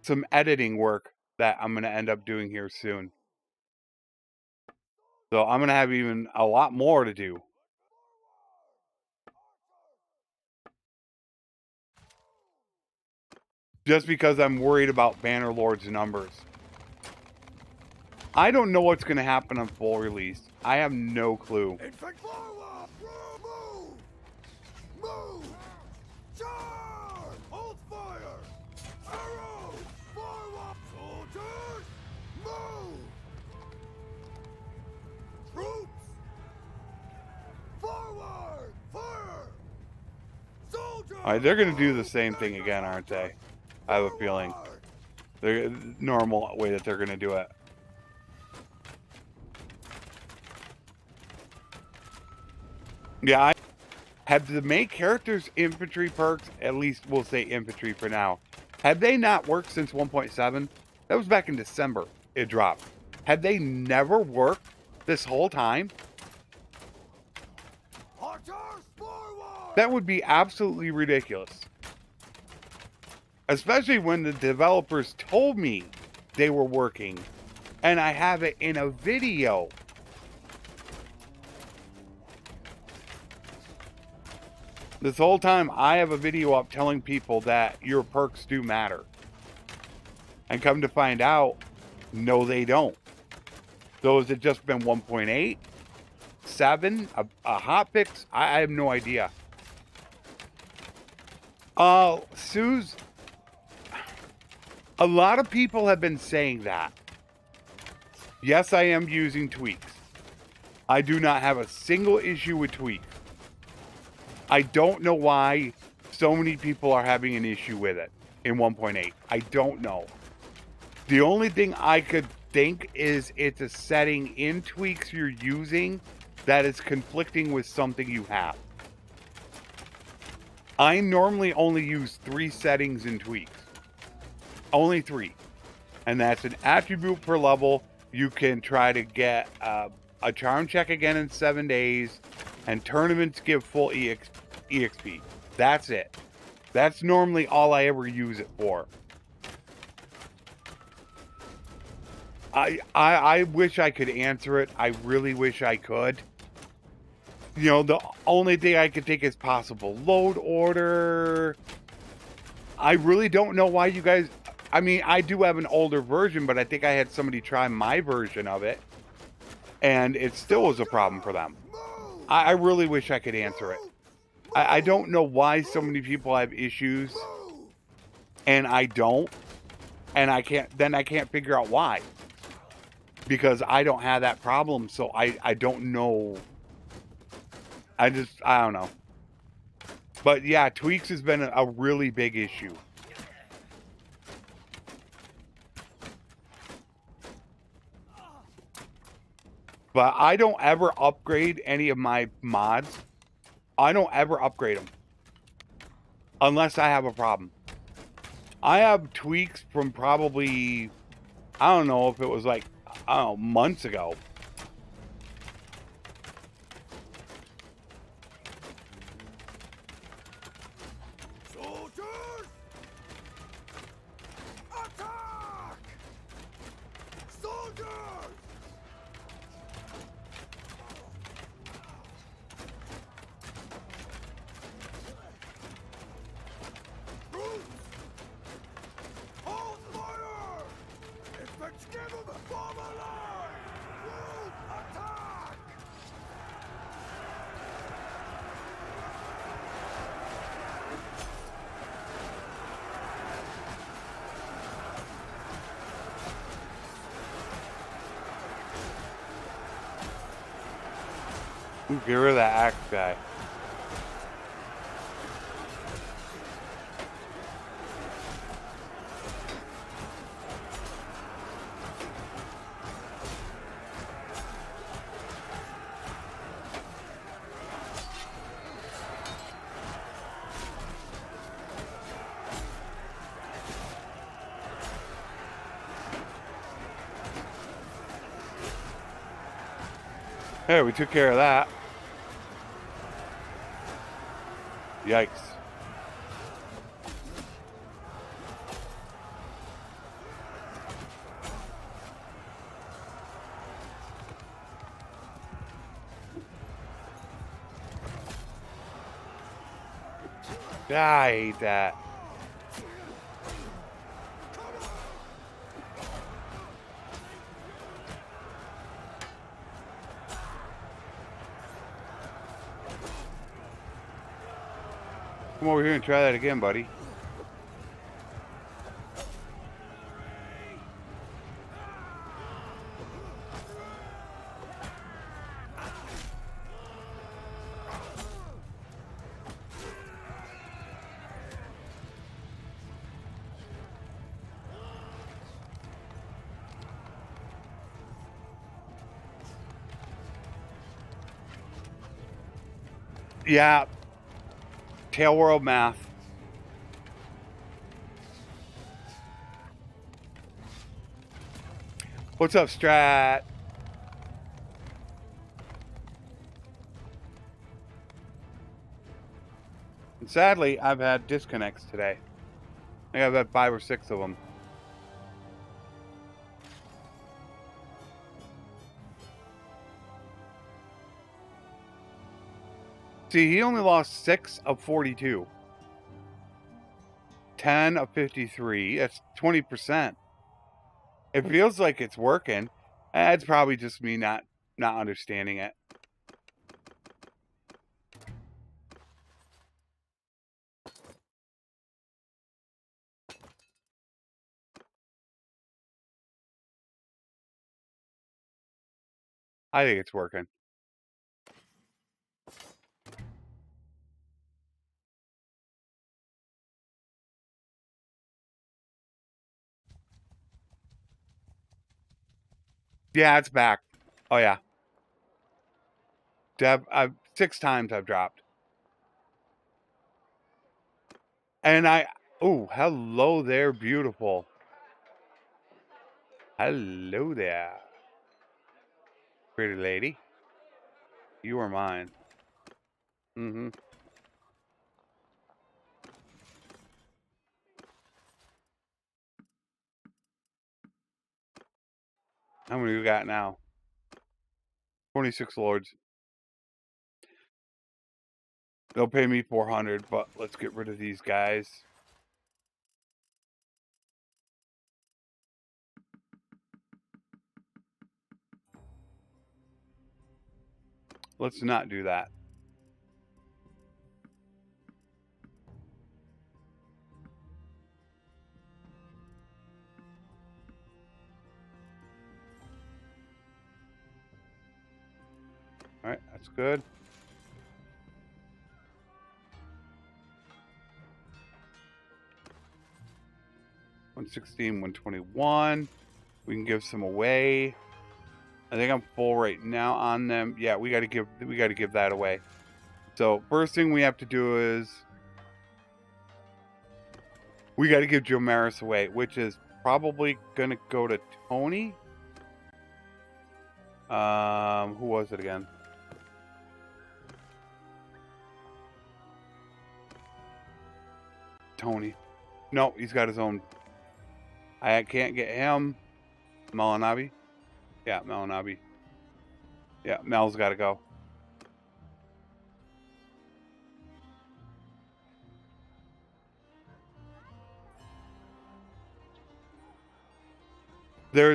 some editing work that I'm going to end up doing here soon. So I'm going to have even a lot more to do. Just because I'm worried about Bannerlord's numbers. I don't know what's going to happen on full release. I have no clue. Infect forward! Move! Move! Charge! Hold fire! Arrows! Forward! Soldiers! Move! Troops! Forward! Fire! Soldiers! Alright, they're going to do the same thing again, aren't they? I have a feeling. The normal way that they're going to do it. Yeah, have the main characters' infantry perks, at least we'll say infantry for now, have they not worked since 1.7? That was back in December it dropped. Have they never worked this whole time? That would be absolutely ridiculous. Especially when the developers told me they were working, and I have it in a video. This whole time, I have a video up telling people that your perks do matter. And come to find out, no, they don't. So has it just been 1.8, 7, a hotfix? I have no idea. Suze, a lot of people have been saying that. Yes, I am using tweaks. I do not have a single issue with tweaks. I don't know why so many people are having an issue with it in 1.8. I don't know. The only thing I could think is it's a setting in tweaks you're using that is conflicting with something you have. I normally only use 3 settings in tweaks. Only 3. And that's an attribute per level. You can try to get a charm check again in 7 days, and tournaments give full EXP. That's it. That's normally all I ever use it for. I wish I could answer it. I really wish I could. You know, the only thing I could think is possible load order. I really don't know why you guys... I mean, I do have an older version, but I think I had somebody try my version of it, and it still was a problem for them. I really wish I could answer it. I don't know why so many people have issues, and I don't, and I can't figure out why. Because I don't have that problem, so I don't know. I don't know. But yeah, tweaks has been a really big issue. But I don't ever upgrade any of my mods. I don't ever upgrade them. Unless I have a problem. I have tweaks from probably, I don't know if it was like, I don't know, months ago. Soldiers! Attack! Soldiers! Troops! Hold fire! Extendable bomb alive! Group attack! Ooh, get rid of that axe guy. Hey, we took care of that. Yikes. I hate that. Come over here and try that again, buddy. Yeah. Tail World math. What's up, Strat? And sadly, I've had disconnects today. I think I've had 5 or 6 of them. See, he only lost 6 of 42. 10 of 53. That's 20%. It feels like it's working. It's probably just me not understanding it. I think it's working. Yeah, it's back. Oh yeah. Deb, 6 times I've dropped. And oh, hello there, beautiful. Hello there. Pretty lady. You are mine. Mm-hmm. How many we got now? 26 lords. They'll pay me 400, but let's get rid of these guys. Let's not do that. All right, that's good. $116, $121. We can give some away. I think I'm full right now on them. Yeah, we got to give that away. So first thing we have to do is we got to give Joe Maris away, which is probably gonna go to Tony. Who was it again? Tony. No, he's got his own. I can't get him. Malanabi. Yeah, Malanabi. Yeah, Mel's got to go. There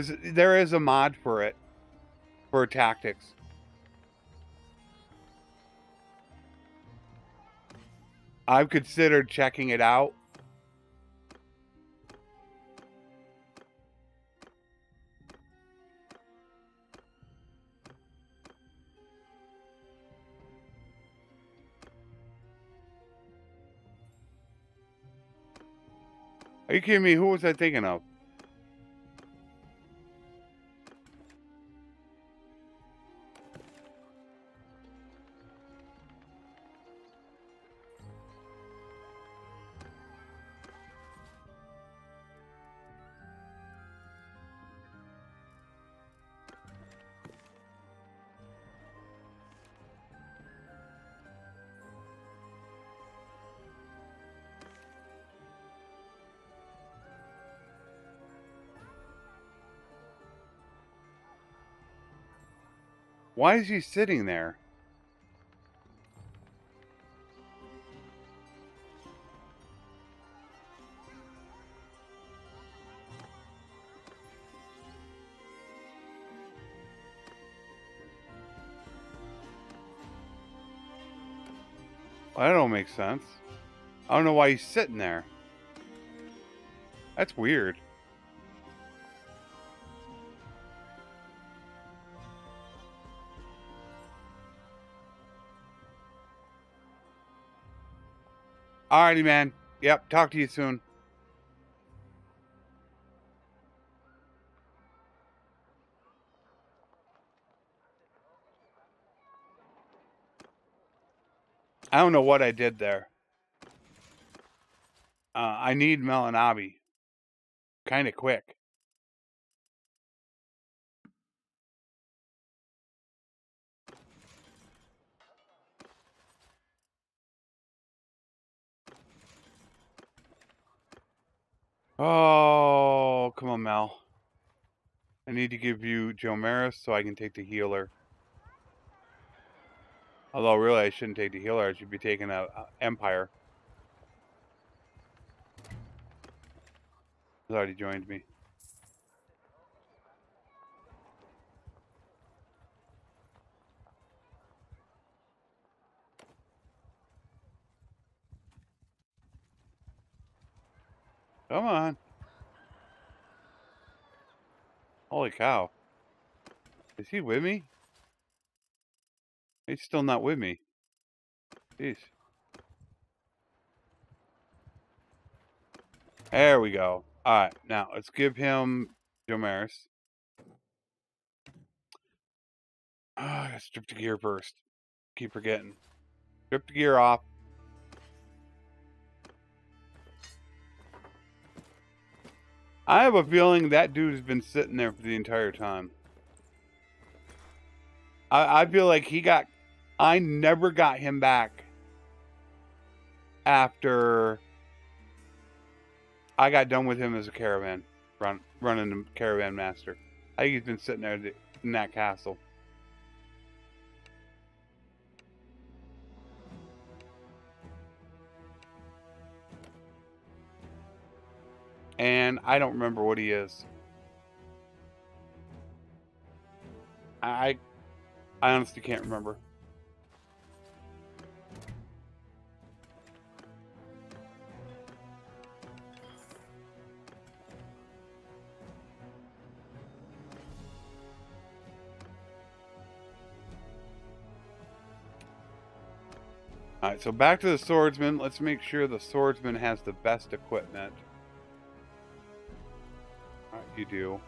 is a mod for it, for tactics. I've considered checking it out. Are you kidding me? Who was I thinking of? Why is he sitting there? Well, that don't make sense. I don't know why he's sitting there. That's weird. Alrighty, man. Yep, talk to you soon. I don't know what I did there. I need Melanabi. Kind of quick. Oh, come on, Mel. I need to give you Joe Maris so I can take the healer. Although, really, I shouldn't take the healer. I should be taking a Empire. He's already joined me. Come on. Holy cow. Is he with me? He's still not with me. Jeez. There we go. Alright, now let's give him Jomaris. I gotta strip the gear first. Keep forgetting. Strip the gear off. I have a feeling that dude has been sitting there for the entire time. I feel like I never got him back after I got done with him as a caravan, running the caravan master. I think he's been sitting there in that castle. And I don't remember what he is. I honestly can't remember. Alright, so back to the swordsman. Let's make sure the swordsman has the best equipment. Alright, you do.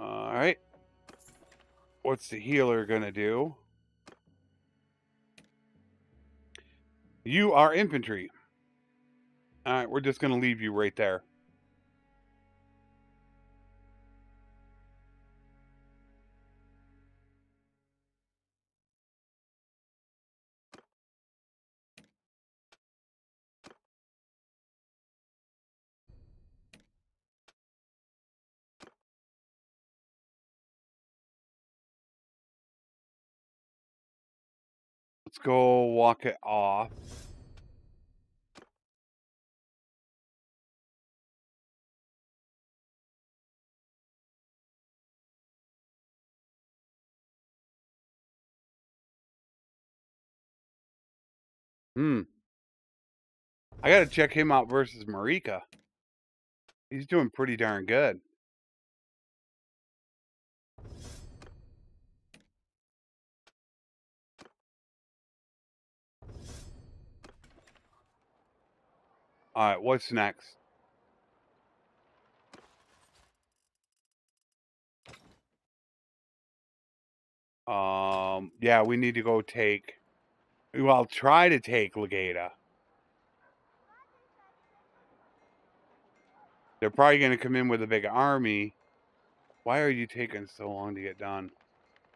Alright. What's the healer gonna do? You are infantry. Alright, we're just gonna leave you right there. Let's go walk it off. I gotta check him out versus Marika. He's doing pretty darn good. Alright, what's next? Yeah, we need to go take... Well, try to take Legata. They're probably going to come in with a big army. Why are you taking so long to get done?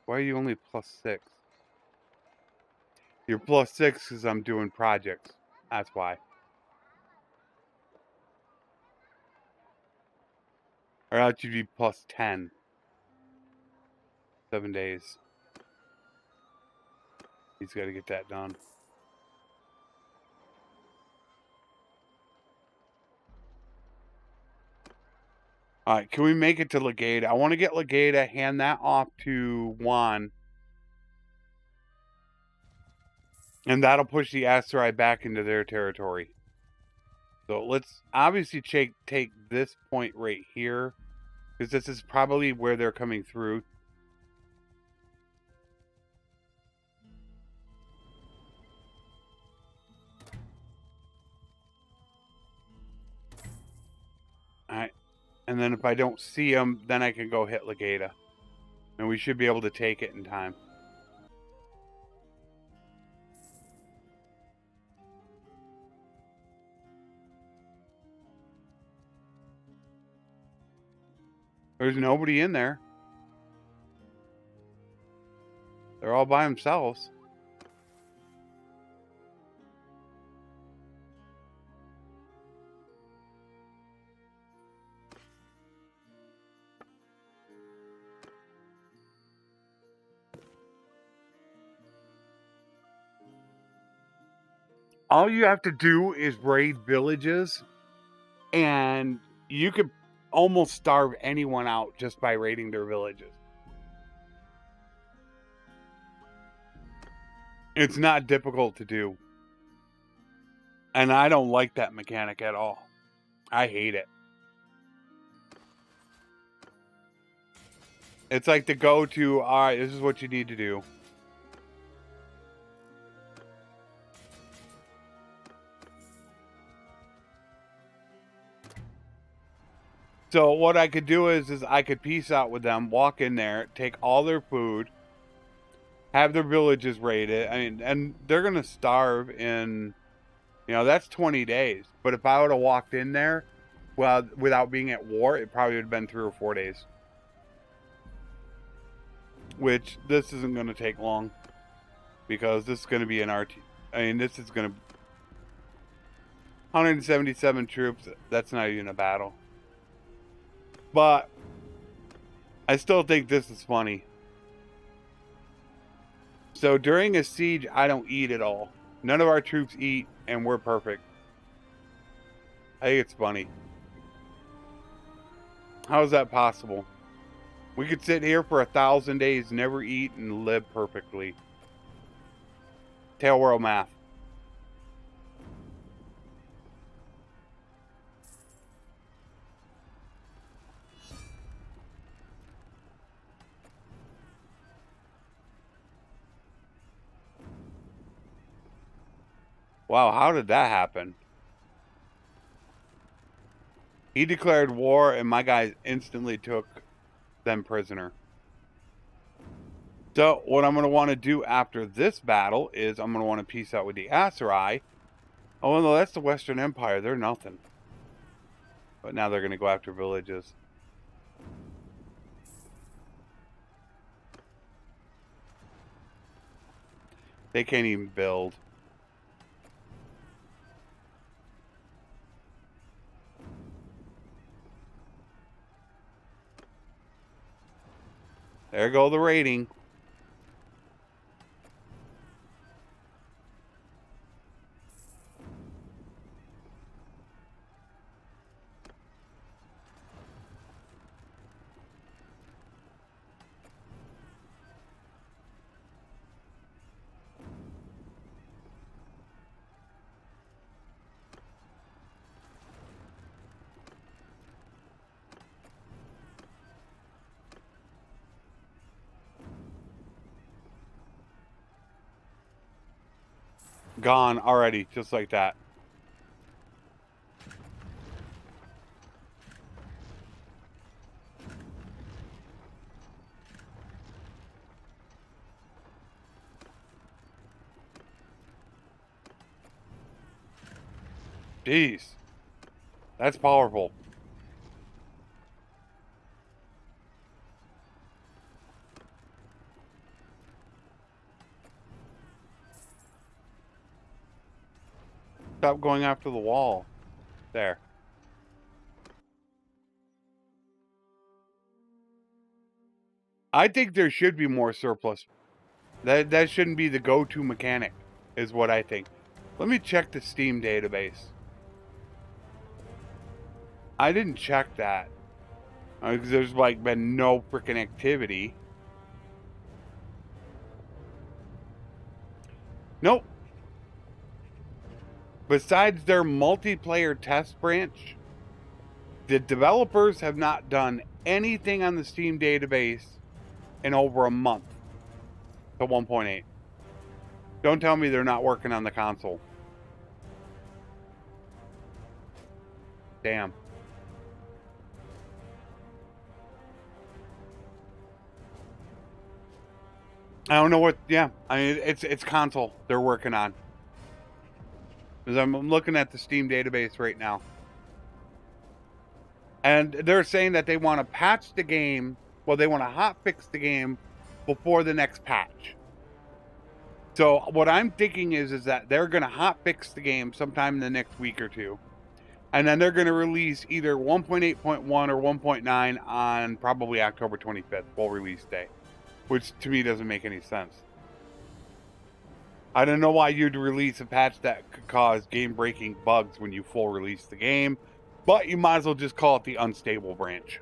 Why are you only +6? You're +6 because I'm doing projects. That's why. Or else you'd be +10. 7 days. He's got to get that done. Alright, can we make it to Legata? I want to get Legata, hand that off to Juan. And that'll push the Asteroid back into their territory. So let's obviously take this point right here. Because this is probably where they're coming through. Alright. And then if I don't see them, then I can go hit Legata. And we should be able to take it in time. There's nobody in there. They're all by themselves. All you have to do is raid villages, and you could almost starve anyone out just by raiding their villages. It's not difficult to do. And I don't like that mechanic at all. I hate it. It's like the go-to, all right, this is what you need to do. So what I could do is I could peace out with them, walk in there, take all their food, have their villages raided. I mean, and they're going to starve in, you know, that's 20 days. But if I would have walked in there, well, without being at war, it probably would have been 3 or 4 days. Which, this isn't going to take long. Because this is going to be an RT. I mean, this is going to... 177 troops, that's not even a battle. But I still think this is funny. So during a siege, I don't eat at all. None of our troops eat, and we're perfect. I think it's funny. How is that possible? We could sit here for 1,000 days, never eat, and live perfectly. Tail world math. Wow, how did that happen? He declared war, and my guys instantly took them prisoner. So, what I'm going to want to do after this battle is I'm going to want to peace out with the Aserai. Oh, no, that's the Western Empire. They're nothing. But now they're going to go after villages. They can't even build. There go the rating. Gone already, just like that. Jeez. That's powerful. Stop going after the wall. There. I think there should be more surplus. That shouldn't be the go-to mechanic, is what I think. Let me check the Steam database. I didn't check that. Because there's like been no freaking activity. Nope. Besides their multiplayer test branch, the developers have not done anything on the Steam database in over a month to 1.8. Don't tell me they're not working on the console. Damn. I don't know what, yeah. I mean, it's console they're working on. Because I'm looking at the Steam database right now. And they're saying that they want to patch the game. Well, they want to hotfix the game before the next patch. So what I'm thinking is that they're going to hotfix the game sometime in the next week or two. And then they're going to release either 1.8.1 or 1.9 on probably October 25th, full release day. Which to me doesn't make any sense. I don't know why you'd release a patch that could cause game-breaking bugs when you full release the game. But you might as well just call it the unstable branch.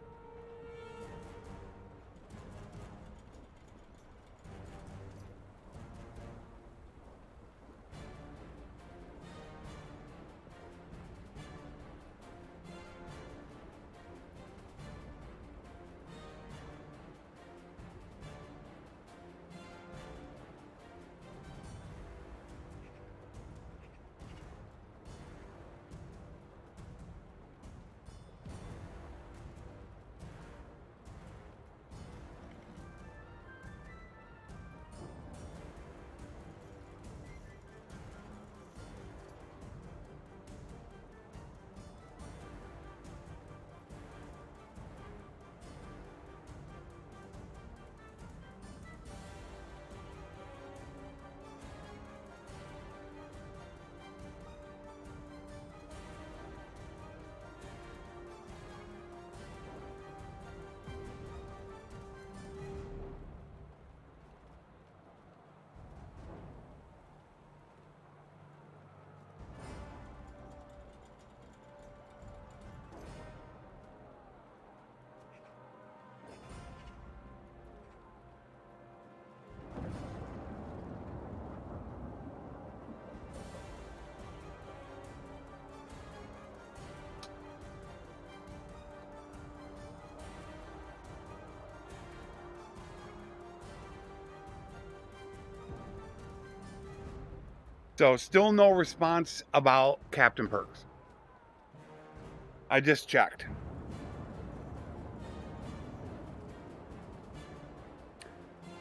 So still no response about Captain Perks. I just checked.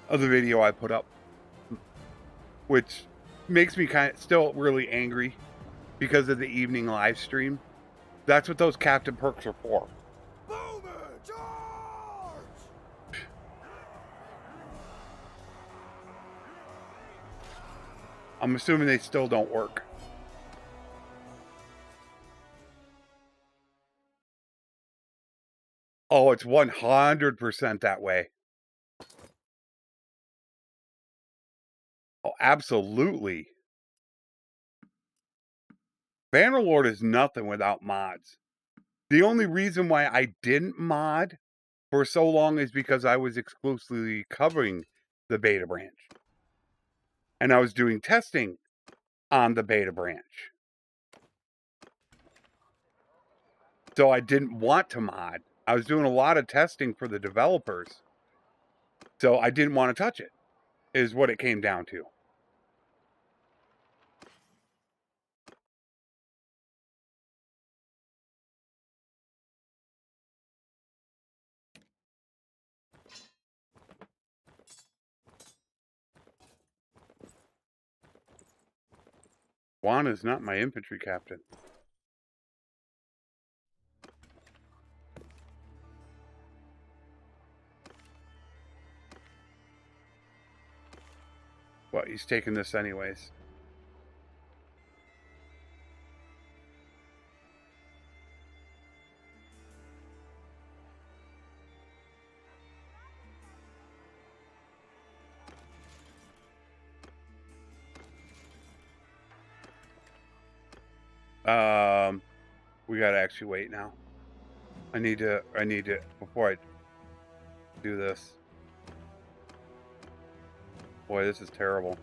Of the video I put up, which makes me kind of still really angry because of the evening live stream. That's what those Captain Perks are for. Boomer, charge! I'm assuming they still don't work. Oh, it's 100% that way. Oh, absolutely. Bannerlord is nothing without mods. The only reason why I didn't mod for so long is because I was exclusively covering the beta branch. And I was doing testing on the beta branch. So I didn't want to mod. I was doing a lot of testing for the developers. So I didn't want to touch it, is what it came down to. Juan is not my infantry captain. Well, he's taking this anyways. We gotta actually wait now. I need to, before I do this. Boy, this is terrible.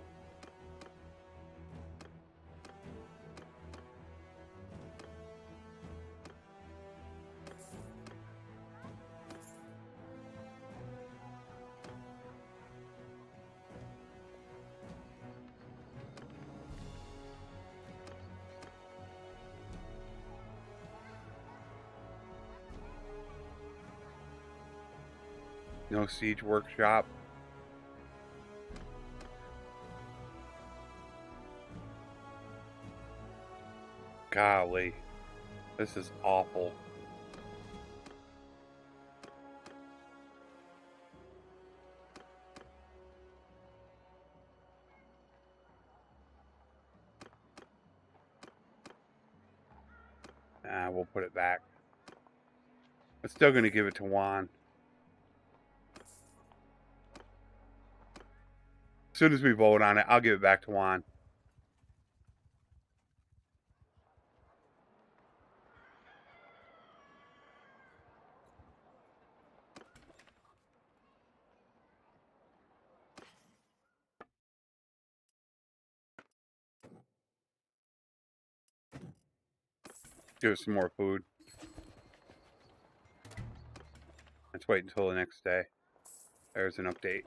No siege workshop. Golly, this is awful. We'll put it back. I'm still going to give it to Juan. As soon as we vote on it, I'll give it back to Juan. Give us some more food. Let's wait until the next day. There's an update.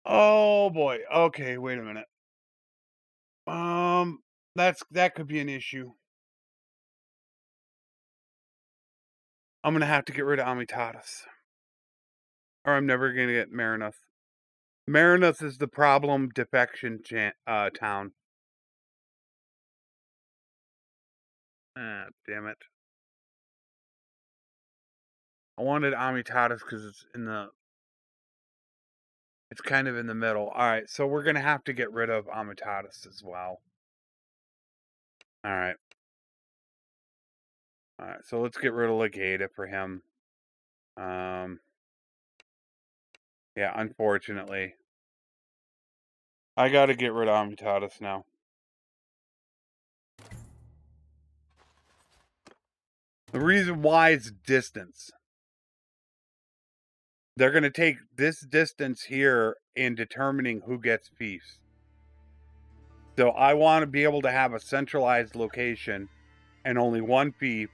Oh boy. Okay, wait a minute. That could be an issue. I'm gonna have to get rid of Amitatis. Or I'm never gonna get Marinoth. Marinoth is the problem defection town. Ah, damn it. I wanted Amitatis because it's kind of in the middle. Alright, so we're gonna have to get rid of Amitatis as well. Alright. Alright, so let's get rid of Legata for him. Yeah, unfortunately. I gotta get rid of Amitatis now. The reason why is distance. They're going to take this distance here in determining who gets fiefs. So I want to be able to have a centralized location and only one fief.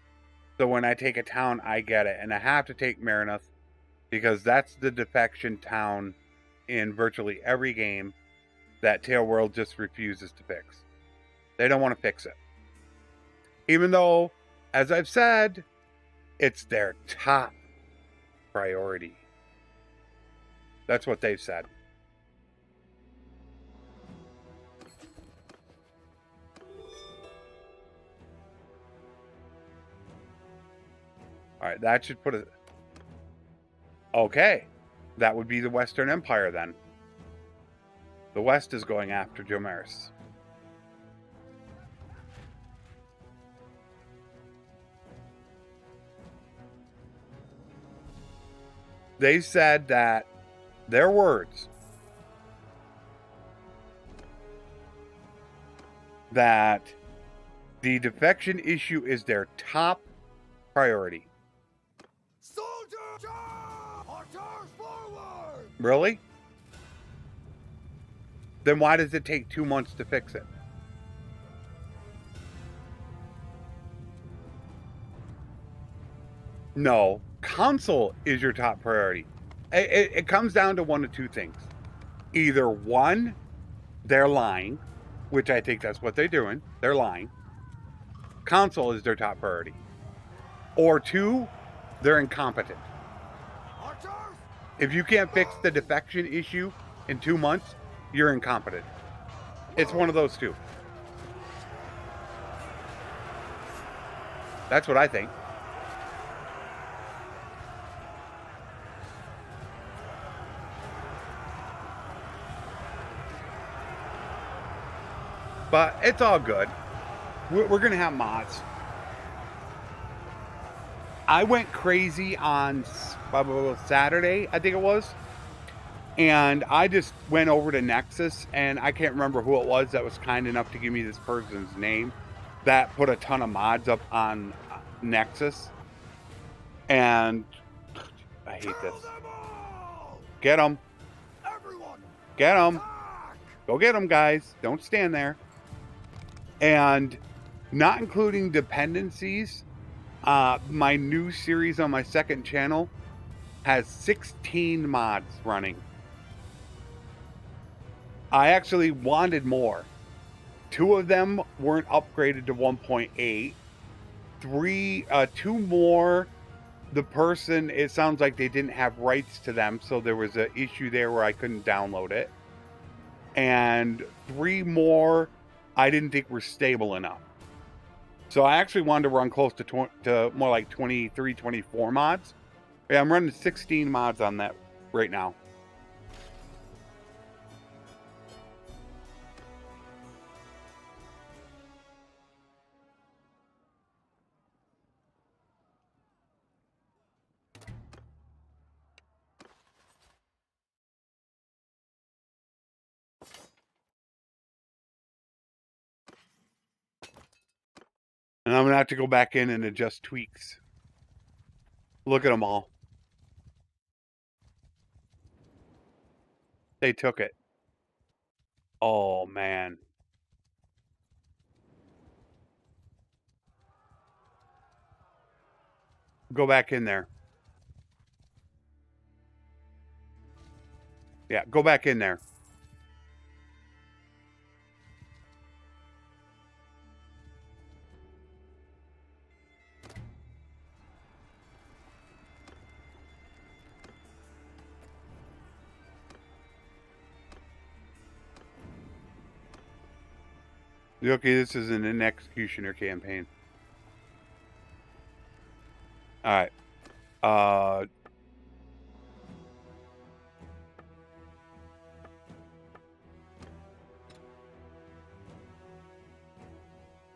So when I take a town, I get it. And I have to take Marinoth because that's the defection town in virtually every game that Tail World just refuses to fix. They don't want to fix it. Even though, as I've said, it's their top priority. That's what they've said. All right, that should put it... Okay, that would be the Western Empire then. The West is going after Jomeris. They said that their words that the defection issue is their top priority. Soldier! Archers forward! Really? Then why does it take 2 months to fix it? No, console is your top priority. It comes down to one of two things. Either one, they're lying, which I think that's what they're doing. They're lying. Console is their top priority. Or two, they're incompetent. Archers! If you can't fix the defection issue in 2 months, you're incompetent. It's one of those two. That's what I think. But it's all good. We're going to have mods. I went crazy on Saturday, I think it was. And I just went over to Nexus, and I can't remember who it was that was kind enough to give me this person's name that put a ton of mods up on Nexus. And I hate this. Get them. Everyone! Get them. Attack! Go get them, guys. Don't stand there. And not including dependencies, my new series on my second channel has 16 mods running. I actually wanted more. 2 of them weren't upgraded to 1.8. 2 more, the person, it sounds like they didn't have rights to them, so there was an issue there where I couldn't download it. And 3 more, I didn't think were stable enough. So I actually wanted to run close to more like 23, 24 mods. Yeah, I'm running 16 mods on that right now. And I'm going to have to go back in and adjust tweaks. Look at them all. They took it. Oh, man. Go back in there. Yeah, go back in there. Okay, this is an executioner campaign. Alright.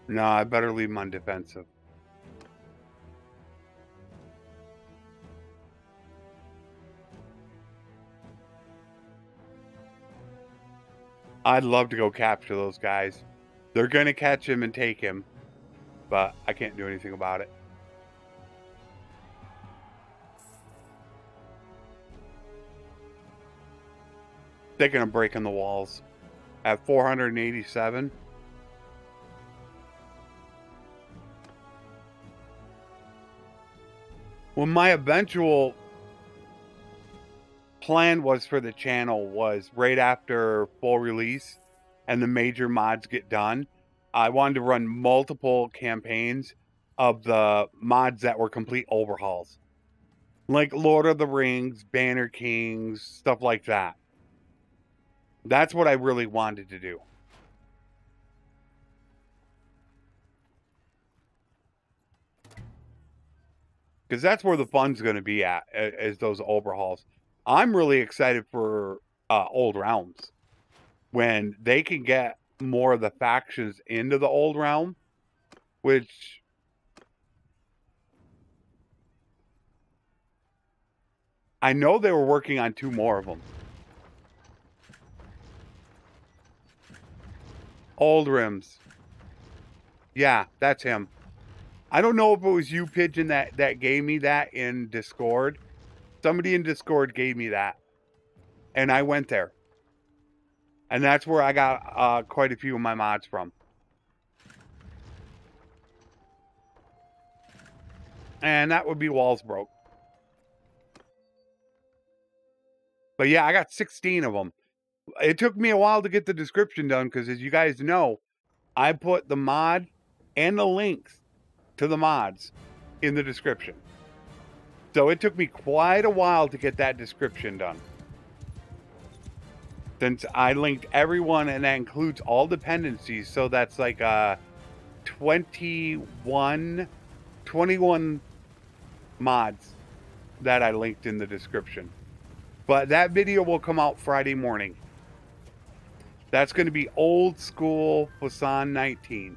No, I better leave them on defensive. I'd love to go capture those guys. They're going to catch him and take him, but I can't do anything about it. They're going to break in the walls at 487. Well, my eventual plan was for the channel was right after full release and the major mods get done, I wanted to run multiple campaigns of the mods that were complete overhauls. Like Lord of the Rings, Banner Kings, stuff like that. That's what I really wanted to do. Because that's where the fun's going to be at, is those overhauls. I'm really excited for Old Realms. When they can get more of the factions into the Old Realm, which I know they were working on 2 more of them. Old Rims. Yeah, that's him. I don't know if it was you, Pigeon, that gave me that in Discord. Somebody in Discord gave me that. And I went there. And that's where I got quite a few of my mods from. And that would be Walls Broke. But yeah, I got 16 of them. It took me a while to get the description done because, as you guys know, I put the mod and the links to the mods in the description. So it took me quite a while to get that description done. Since I linked everyone, and that includes all dependencies, so that's like 21 mods that I linked in the description. But that video will come out Friday morning. That's going to be old school Flesson19.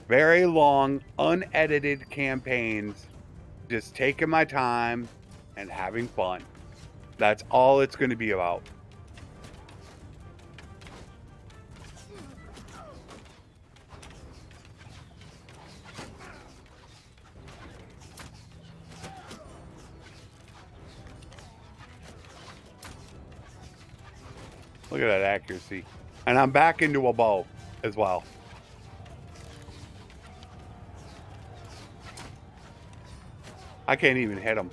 Very long, unedited campaigns. Just taking my time and having fun. That's all it's going to be about. Look at that accuracy. And I'm back into a bow as well. I can't even hit him.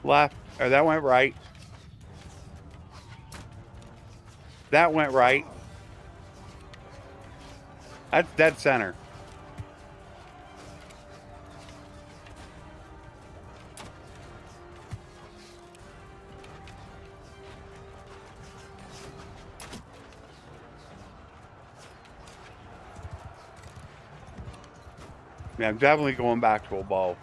Left. Or that went right. That went right. That's dead center. Yeah, I'm definitely going back to a bow.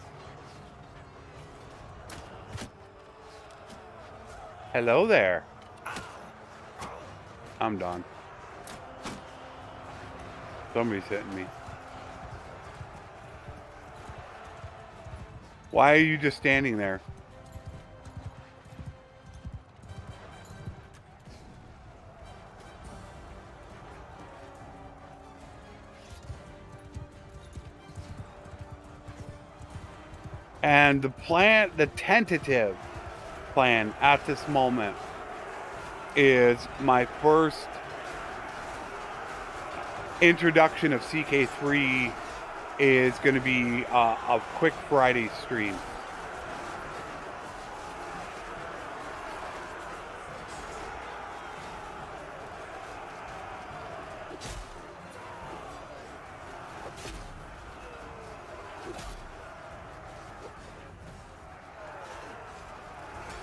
Hello there. I'm done. Somebody's hitting me. Why are you just standing there? And the tentative plan at this moment is my first introduction of CK3 is going to be a quick Friday stream.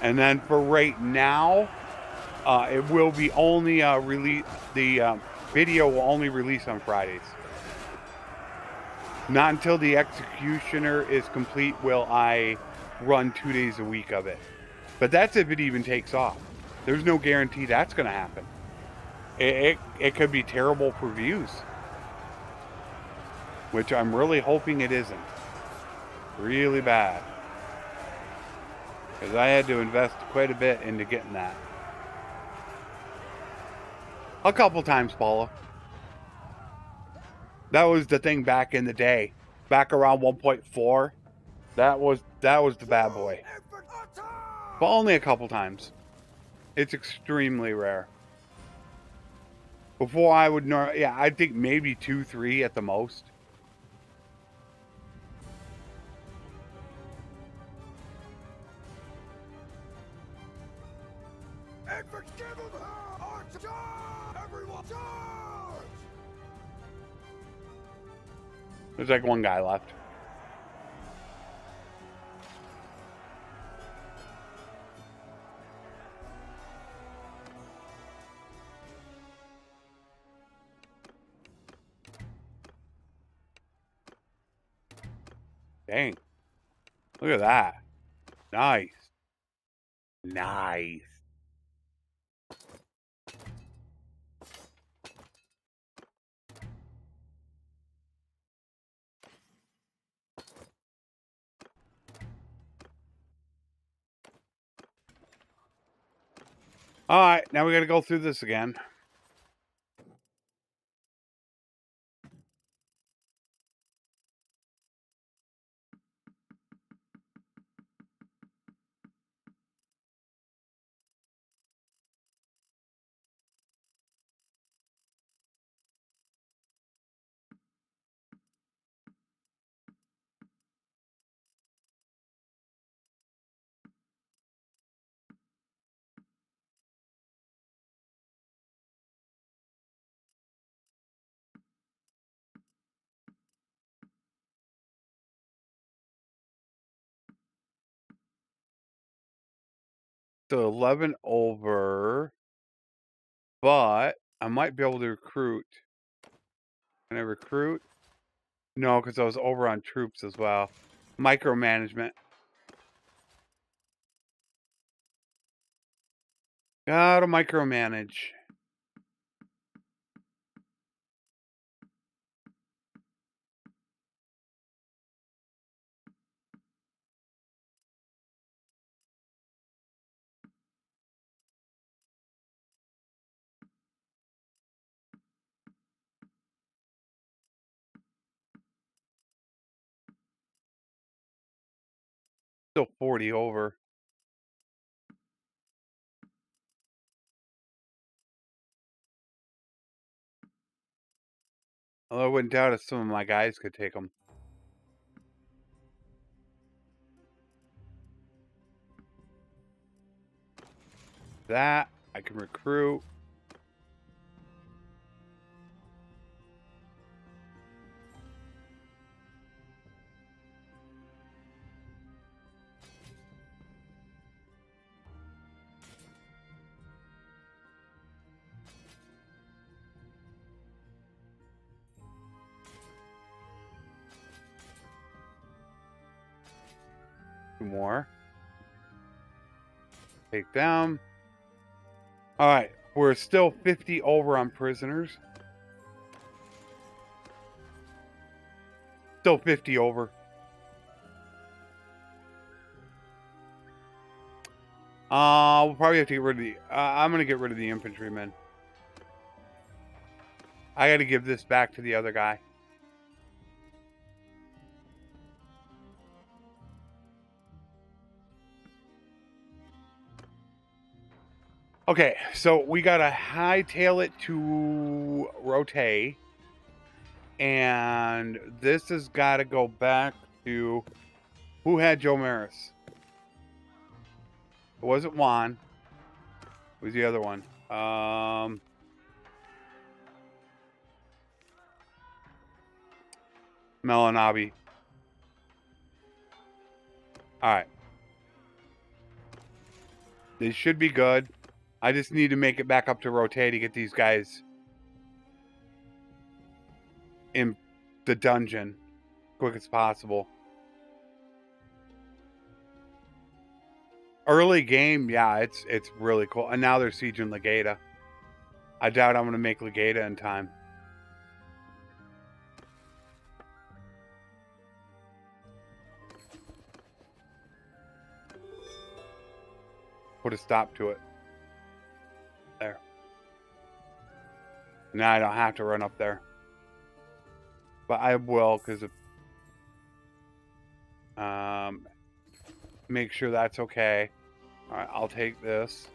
And then for right now, it will be only release. The video will only release on Fridays. Not until the Executioner is complete will I run 2 days a week of it. But that's if it even takes off. There's no guarantee that's going to happen. It could be terrible for views, which I'm really hoping it isn't. Really bad. Because I had to invest quite a bit into getting that. A couple times, Paula. That was the thing back in the day. Back around 1.4. That was the bad boy. But only a couple times. It's extremely rare. Before I would know, yeah, I think maybe 2, 3 at the most. There's like one guy left. Dang. Look at that. Nice. Nice. All right, now we got to go through this again. So 11 over, but I might be able to recruit. Can I recruit? No, because I was over on troops as well. Micromanagement. Gotta micromanage. Still 40 over. Although I wouldn't doubt if some of my guys could take them. That, I can recruit. Two more. Take them. All right, we're still 50 over on prisoners. Still 50 over. We'll probably have to get rid of the... I'm going to get rid of the infantrymen. I got to give this back to the other guy. Okay, so we gotta hightail it to Rote, and this has got to go back to who had Joe Maris. It wasn't Juan. It was the other one. Melanabi. All right. They should be good. I just need to make it back up to Rote to get these guys in the dungeon as quick as possible. Early game, yeah, it's really cool. And now they're sieging Legata. I doubt I'm going to make Legata in time. Put a stop to it. There. Now I don't have to run up there. But I will, because of... make sure that's okay. Alright, I'll take this.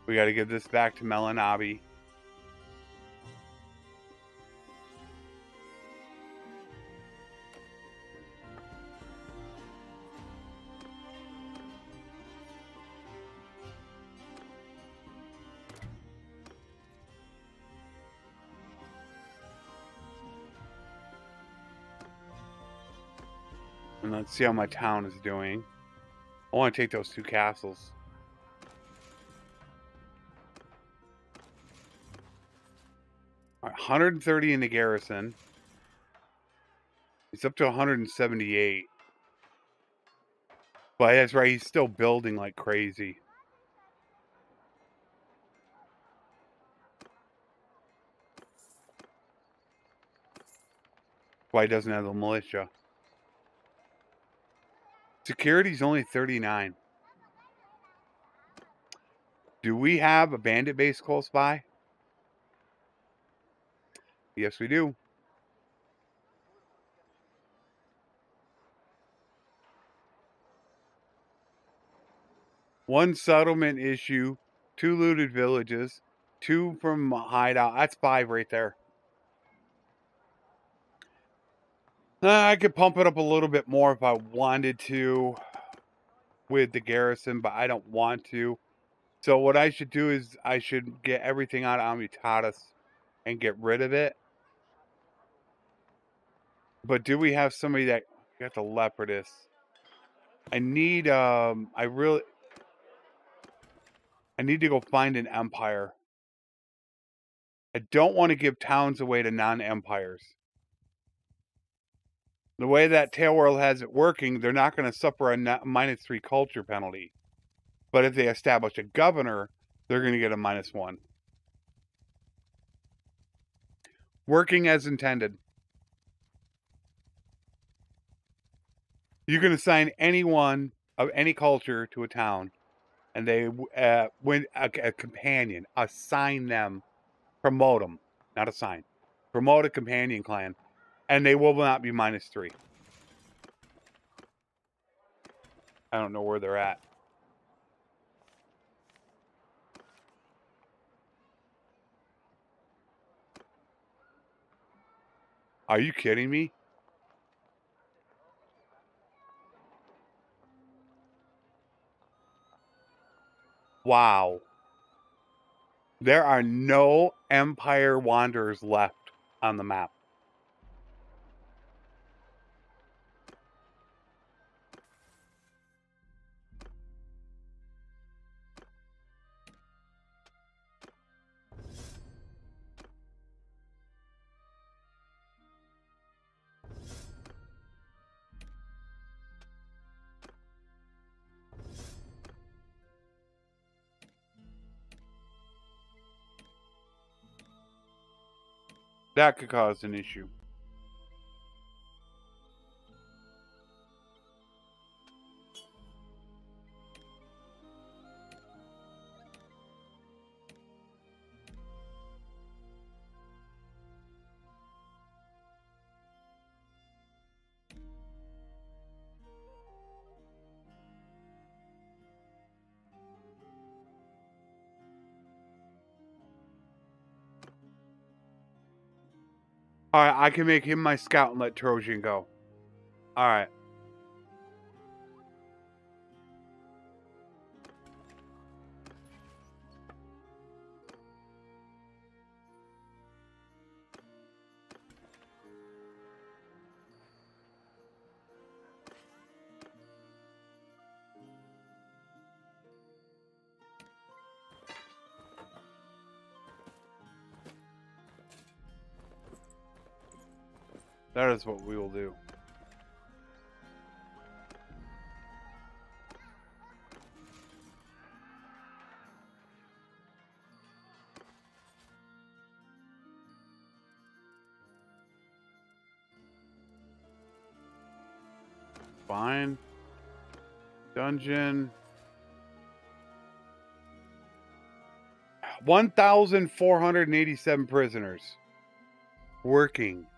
We got to give this back to Melanabi. And let's see how my town is doing. I want to take those 2 castles. All right, 130 in the garrison. He's up to 178. But that's right, he's still building like crazy. Why he doesn't have the militia. Security's only 39. Do we have a bandit base close by? Yes, we do. One settlement issue, 2 looted villages, 2 from hideout. That's 5 right there. I could pump it up a little bit more if I wanted to with the garrison, but I don't want to. So what I should do is I should get everything out of Amitatis and get rid of it. But do we have somebody that got the leopardess? I need I need to go find an empire. I don't want to give towns away to non-empires. The way that Tail World has it working, they're not going to suffer a -3 culture penalty. But if they establish a governor, they're going to get a -1. Working as intended. You can assign anyone of any culture to a town, and they when a companion, assign them, promote them, not assign, promote a companion clan, and they will not be -3. I don't know where they're at. Are you kidding me? Wow. There are no Empire Wanderers left on the map. That could cause an issue. All right, I can make him my scout and let Trojan go. All right. That is what we will do. Fine. Dungeon. 1,487 prisoners. Working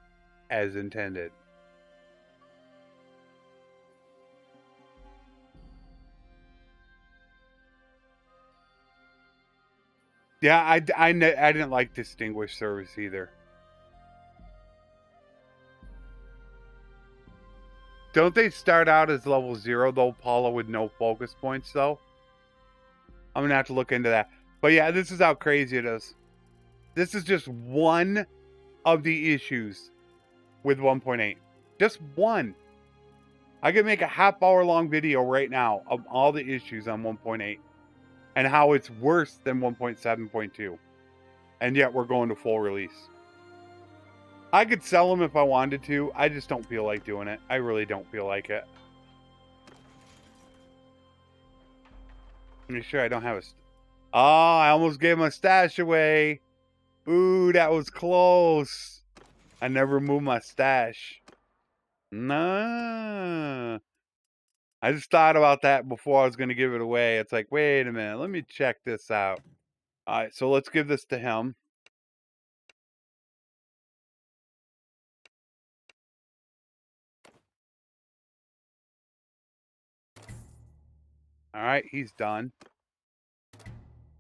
as intended. Yeah, I didn't like Distinguished Service either. Don't they start out as level 0 though, Paula, with no focus points though? I'm gonna have to look into that. But yeah, this is how crazy it is. This is just one of the issues with 1.8. Just one. I could make a half-hour long video right now of all the issues on 1.8 and how it's worse than 1.7.2. And yet we're going to full release. I could sell them if I wanted to. I just don't feel like doing it. I really don't feel like it. Make sure I don't have a... Oh, I almost gave my stash away. Ooh, that was close. I never moved my stash. Nah. I just thought about that before I was going to give it away. It's like, wait a minute. Let me check this out. All right, so let's give this to him. All right, he's done.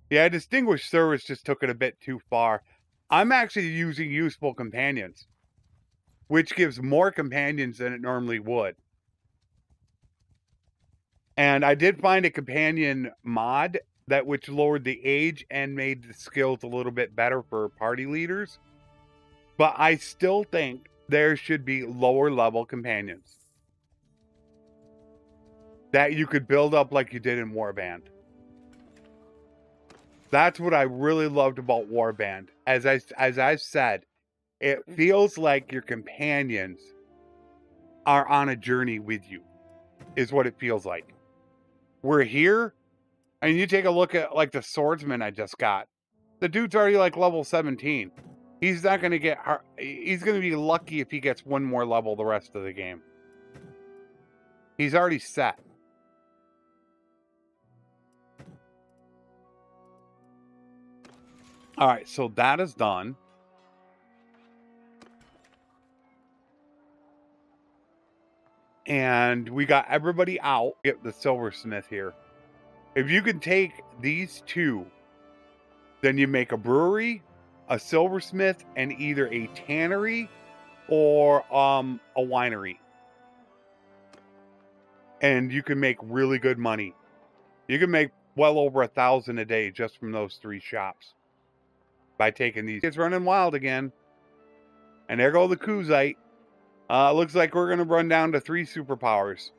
Yeah, Distinguished Service just took it a bit too far. I'm actually using Useful Companions, which gives more companions than it normally would. And I did find a companion mod that which lowered the age and made the skills a little bit better for party leaders. But I still think there should be lower level companions that you could build up like you did in Warband. That's what I really loved about Warband. As I've said, it feels like your companions are on a journey with you, is what it feels like. We're here, and you take a look at like the swordsman I just got. The dude's already like level 17. He's not going to get... He's going to be lucky if he gets one more level the rest of the game. He's already set. All right, so that is done. And we got everybody out. Get the silversmith here. If you can take these two, then you make a brewery, a silversmith, and either a tannery or a winery. And you can make really good money. You can make well over 1,000 a day just from those three shops by taking these. It's running wild again. And there go the Kaosite. Looks like we're going to run down to 3 superpowers.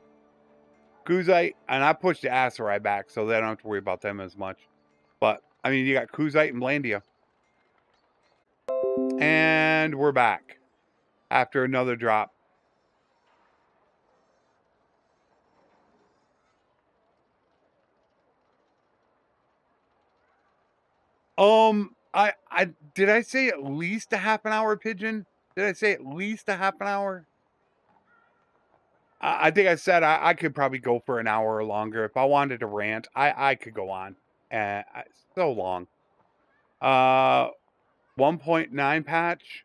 Kaosite, and I pushed the Aserai back, so they don't have to worry about them as much. But, I mean, you got Kaosite and Blandia. And we're back after another drop. Did I say at least a half an hour, Pigeon? Did I say at least a half an hour? I think I said I could probably go for an hour or longer. If I wanted to rant, I could go on. So long. 1.9 patch.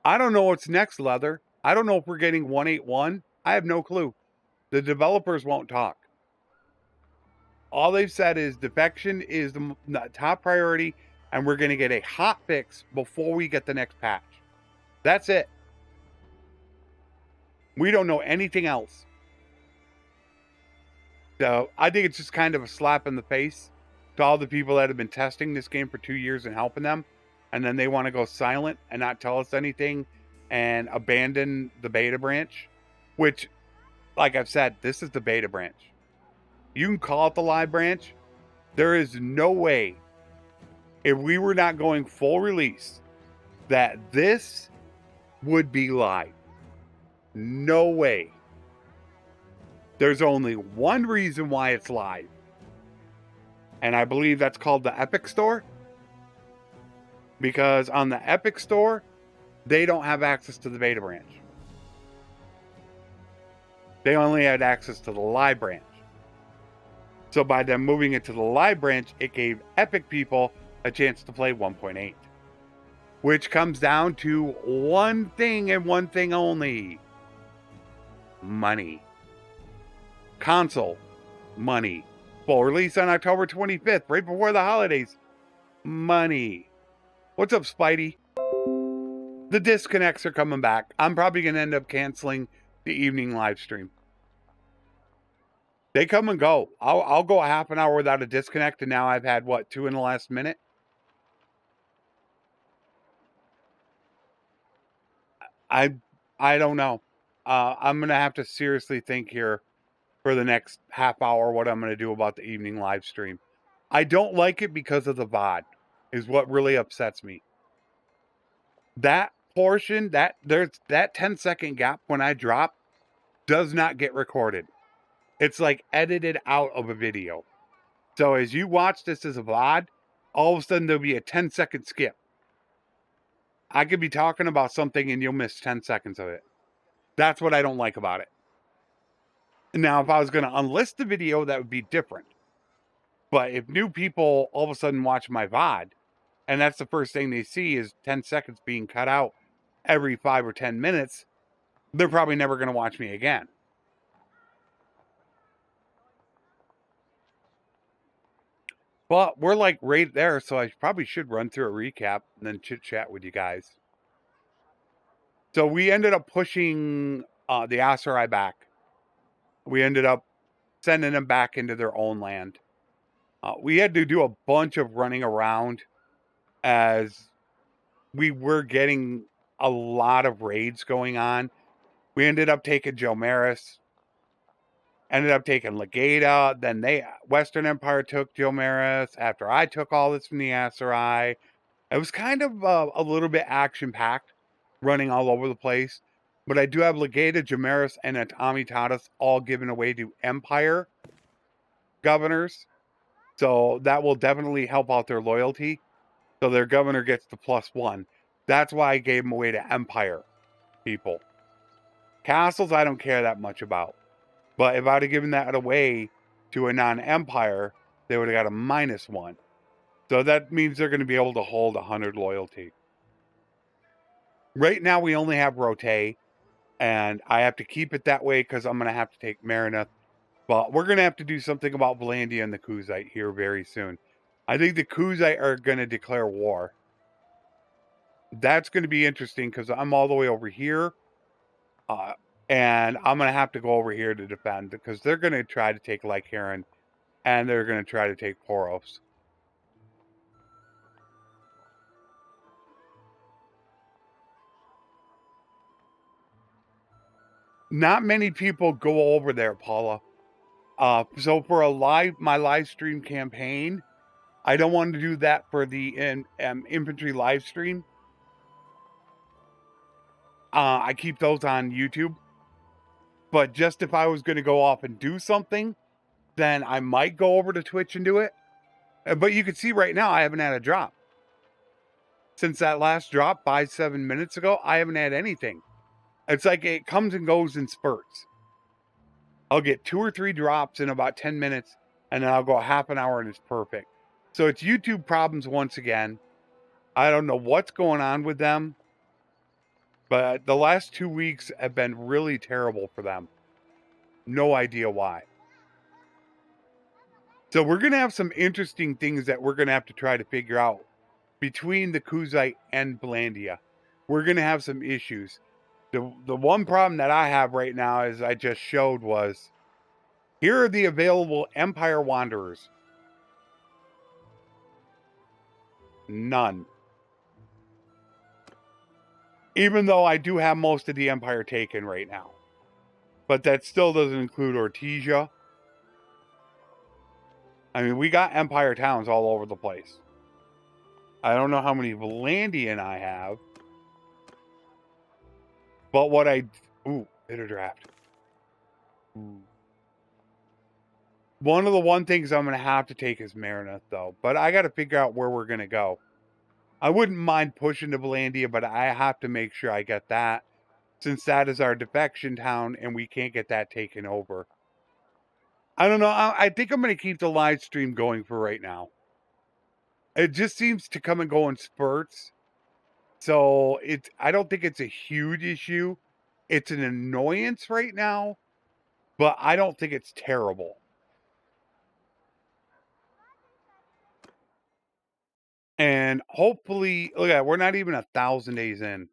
I don't know what's next, Leather. I don't know if we're getting 181. I have no clue. The developers won't talk. All they've said is defection is the top priority, and we're going to get a hot fix before we get the next patch. That's it. We don't know anything else. So I think it's just kind of a slap in the face to all the people that have been testing this game for 2 years and helping them, and then they want to go silent and not tell us anything and abandon the beta branch, which, like I've said, this is the beta branch. You can call it the live branch. There is no way, if we were not going full release, that this would be live. No way. There's only one reason why it's live. And I believe that's called the Epic Store. Because on the Epic Store, they don't have access to the beta branch. They only had access to the live branch. So by them moving it to the live branch, it gave Epic people a chance to play 1.8. Which comes down to one thing and one thing only. Money. Console. Money. Full release on October 25th, right before the holidays. Money. What's up, Spidey? The disconnects are coming back. I'm probably going to end up canceling the evening live stream. They come and go. I'll go a half an hour without a disconnect, and now I've had, what, 2 in the last minute? I don't know. I'm going to have to seriously think here for the next half hour what I'm going to do about the evening live stream. I don't like it because of the VOD is what really upsets me. That portion, there's that 10-second gap when I drop does not get recorded. It's like edited out of a video. So as you watch this as a VOD, all of a sudden there'll be a 10-second skip. I could be talking about something and you'll miss 10 seconds of it. That's what I don't like about it. Now, if I was going to unlist the video, that would be different. But if new people all of a sudden watch my VOD, and that's the first thing they see is 10 seconds being cut out every 5 or 10 minutes, they're probably never going to watch me again. But we're like right there, so I probably should run through a recap and then chit-chat with you guys. So we ended up pushing the Aserai back. We ended up sending them back into their own land. We had to do a bunch of running around as we were getting a lot of raids going on. We ended up taking Jomaris, ended up taking Legata, then Western Empire took Jomaris after I took all this from the Aserai. It was kind of a little bit action-packed, running all over the place. But I do have Legata, Jomaris, and Amitatis all given away to Empire governors. So that will definitely help out their loyalty. So their governor gets the +1. That's why I gave them away to Empire people. Castles, I don't care that much about. But if I'd have given that away to a non-Empire, they would have got a -1. So that means they're going to be able to hold 100 loyalty. Right now, we only have Rote. And I have to keep it that way because I'm going to have to take Marineth. But we're going to have to do something about Valandia and the Kuzite here very soon. I think the Kuzite are going to declare war. That's going to be interesting because I'm all the way over here. And I'm going to have to go over here to defend because they're going to try to take Lycaron. And they're going to try to take Poros. Not many people go over there, Paula. So for my live stream campaign, I don't want to do that for the infantry live stream. I keep those on YouTube. But just if I was going to go off and do something, then I might go over to Twitch and do it. But you can see right now, I haven't had a drop. Since that last drop 5-7 minutes ago, I haven't had anything. It's like it comes and goes in spurts. I'll get 2 or 3 drops in about 10 minutes, and then I'll go half an hour and it's perfect. So it's YouTube problems once again. I don't know what's going on with them, but the last 2 weeks have been really terrible for them. No idea why. So we're going to have some interesting things that we're going to have to try to figure out between the Kaoses and Balandia, we're going to have some issues. The one problem that I have right now, as I just showed, was here are the available Empire Wanderers. None. Even though I do have most of the Empire taken right now. But that still doesn't include Ortesia. I mean, we got Empire towns all over the place. I don't know how many Valandian I have. But what I... Ooh, bitter draft. Ooh. One things I'm going to have to take is Marineth, though. But I got to figure out where we're going to go. I wouldn't mind pushing to Valandia, but I have to make sure I get that. Since that is our defection town, and we can't get that taken over. I don't know. I think I'm going to keep the live stream going for right now. It just seems to come and go in spurts. So I don't think it's a huge issue. It's an annoyance right now, but I don't think it's terrible. And hopefully, look at, we're not even 1,000 days in.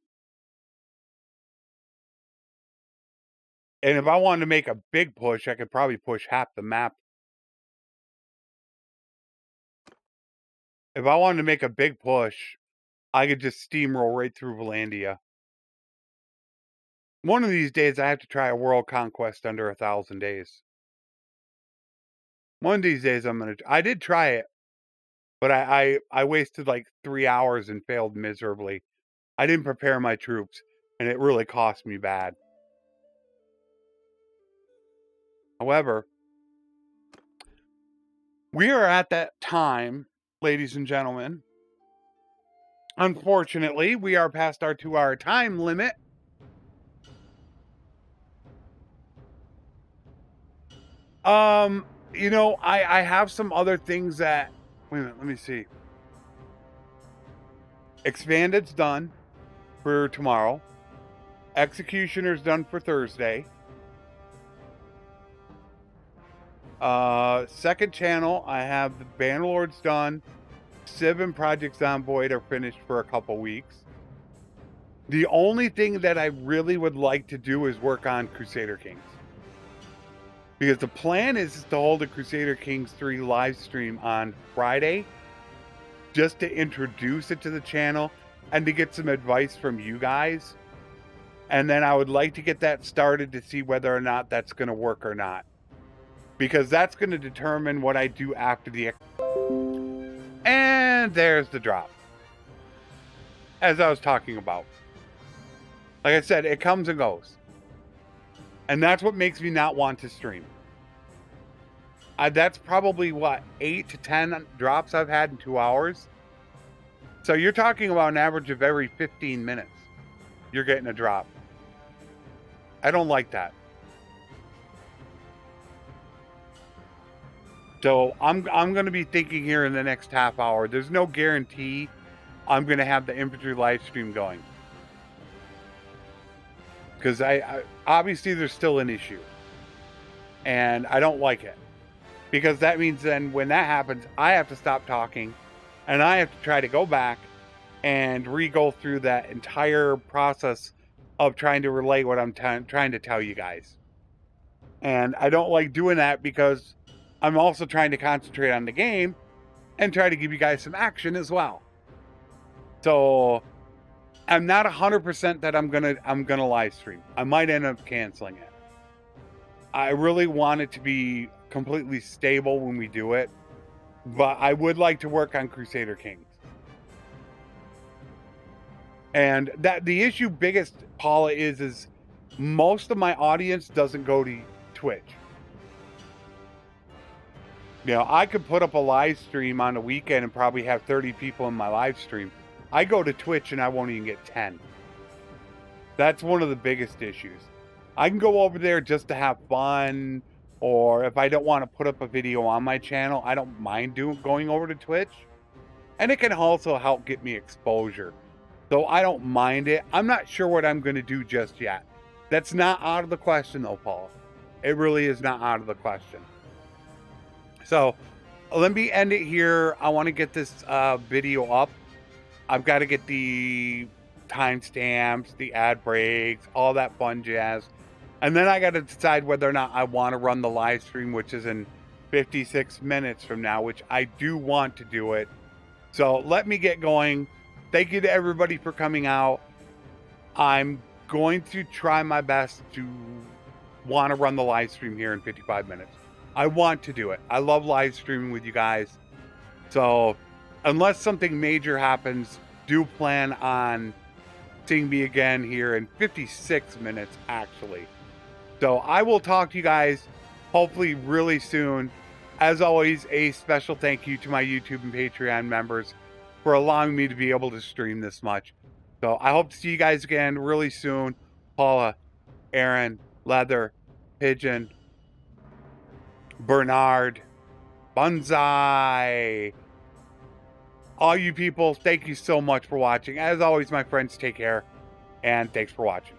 And if I wanted to make a big push, I could probably push half the map. If I wanted to make a big push, I could just steamroll right through Valandia. One of these days, I have to try a world conquest under 1,000 days. One of these days, I did try it, but I wasted like 3 hours and failed miserably. I didn't prepare my troops, and it really cost me bad. However, we are at that time, ladies and gentlemen. Unfortunately, we are past our 2-hour time limit. You know, I have some other things that... Wait a minute, let me see. Expanded's done for tomorrow. Executioner's done for Thursday. Second channel, I have the Bannerlord's done. Civ and Project Zomboid are finished for a couple weeks. The only thing that I really would like to do is work on Crusader Kings. Because the plan is to hold a Crusader Kings 3 live stream on Friday, just to introduce it to the channel and to get some advice from you guys. And then I would like to get that started to see whether or not that's going to work or not. Because that's going to determine what I do after the... And there's the drop. As I was talking about. Like I said, it comes and goes. And that's what makes me not want to stream. That's probably, what, 8 to 10 drops I've had in 2 hours? So you're talking about an average of every 15 minutes. You're getting a drop. I don't like that. So I'm going to be thinking here in the next half hour. There's no guarantee I'm going to have the infantry live stream going. Because I obviously there's still an issue. And I don't like it. Because that means then when that happens, I have to stop talking. And I have to try to go back and re-go through that entire process of trying to relay what I'm trying to tell you guys. And I don't like doing that because I'm also trying to concentrate on the game and try to give you guys some action as well. So I'm not 100% that I'm gonna live stream. I might end up canceling it. I really want it to be completely stable when we do it, but I would like to work on Crusader Kings. And that the issue biggest, Paula, is most of my audience doesn't go to Twitch. You know, I could put up a live stream on a weekend and probably have 30 people in my live stream. I go to Twitch and I won't even get 10. That's one of the biggest issues. I can go over there just to have fun, or if I don't want to put up a video on my channel, I don't mind going over to Twitch. And it can also help get me exposure. So I don't mind it. I'm not sure what I'm going to do just yet. That's not out of the question though, Paul. It really is not out of the question. So let me end it here. I want to get this video up. I've got to get the timestamps, the ad breaks, all that fun jazz. And then I got to decide whether or not I want to run the live stream, which is in 56 minutes from now, which I do want to do it. So let me get going. Thank you to everybody for coming out. I'm going to try my best to want to run the live stream here in 55 minutes. I want to do it. I love live streaming with you guys. So unless something major happens, do plan on seeing me again here in 56 minutes, actually. So I will talk to you guys hopefully really soon. As always, a special thank you to my YouTube and Patreon members for allowing me to be able to stream this much. So I hope to see you guys again really soon. Paula, Aaron, Leather, Pigeon, Bernard, Bonsai. All you people, thank you so much for watching. As always, my friends, take care, and thanks for watching.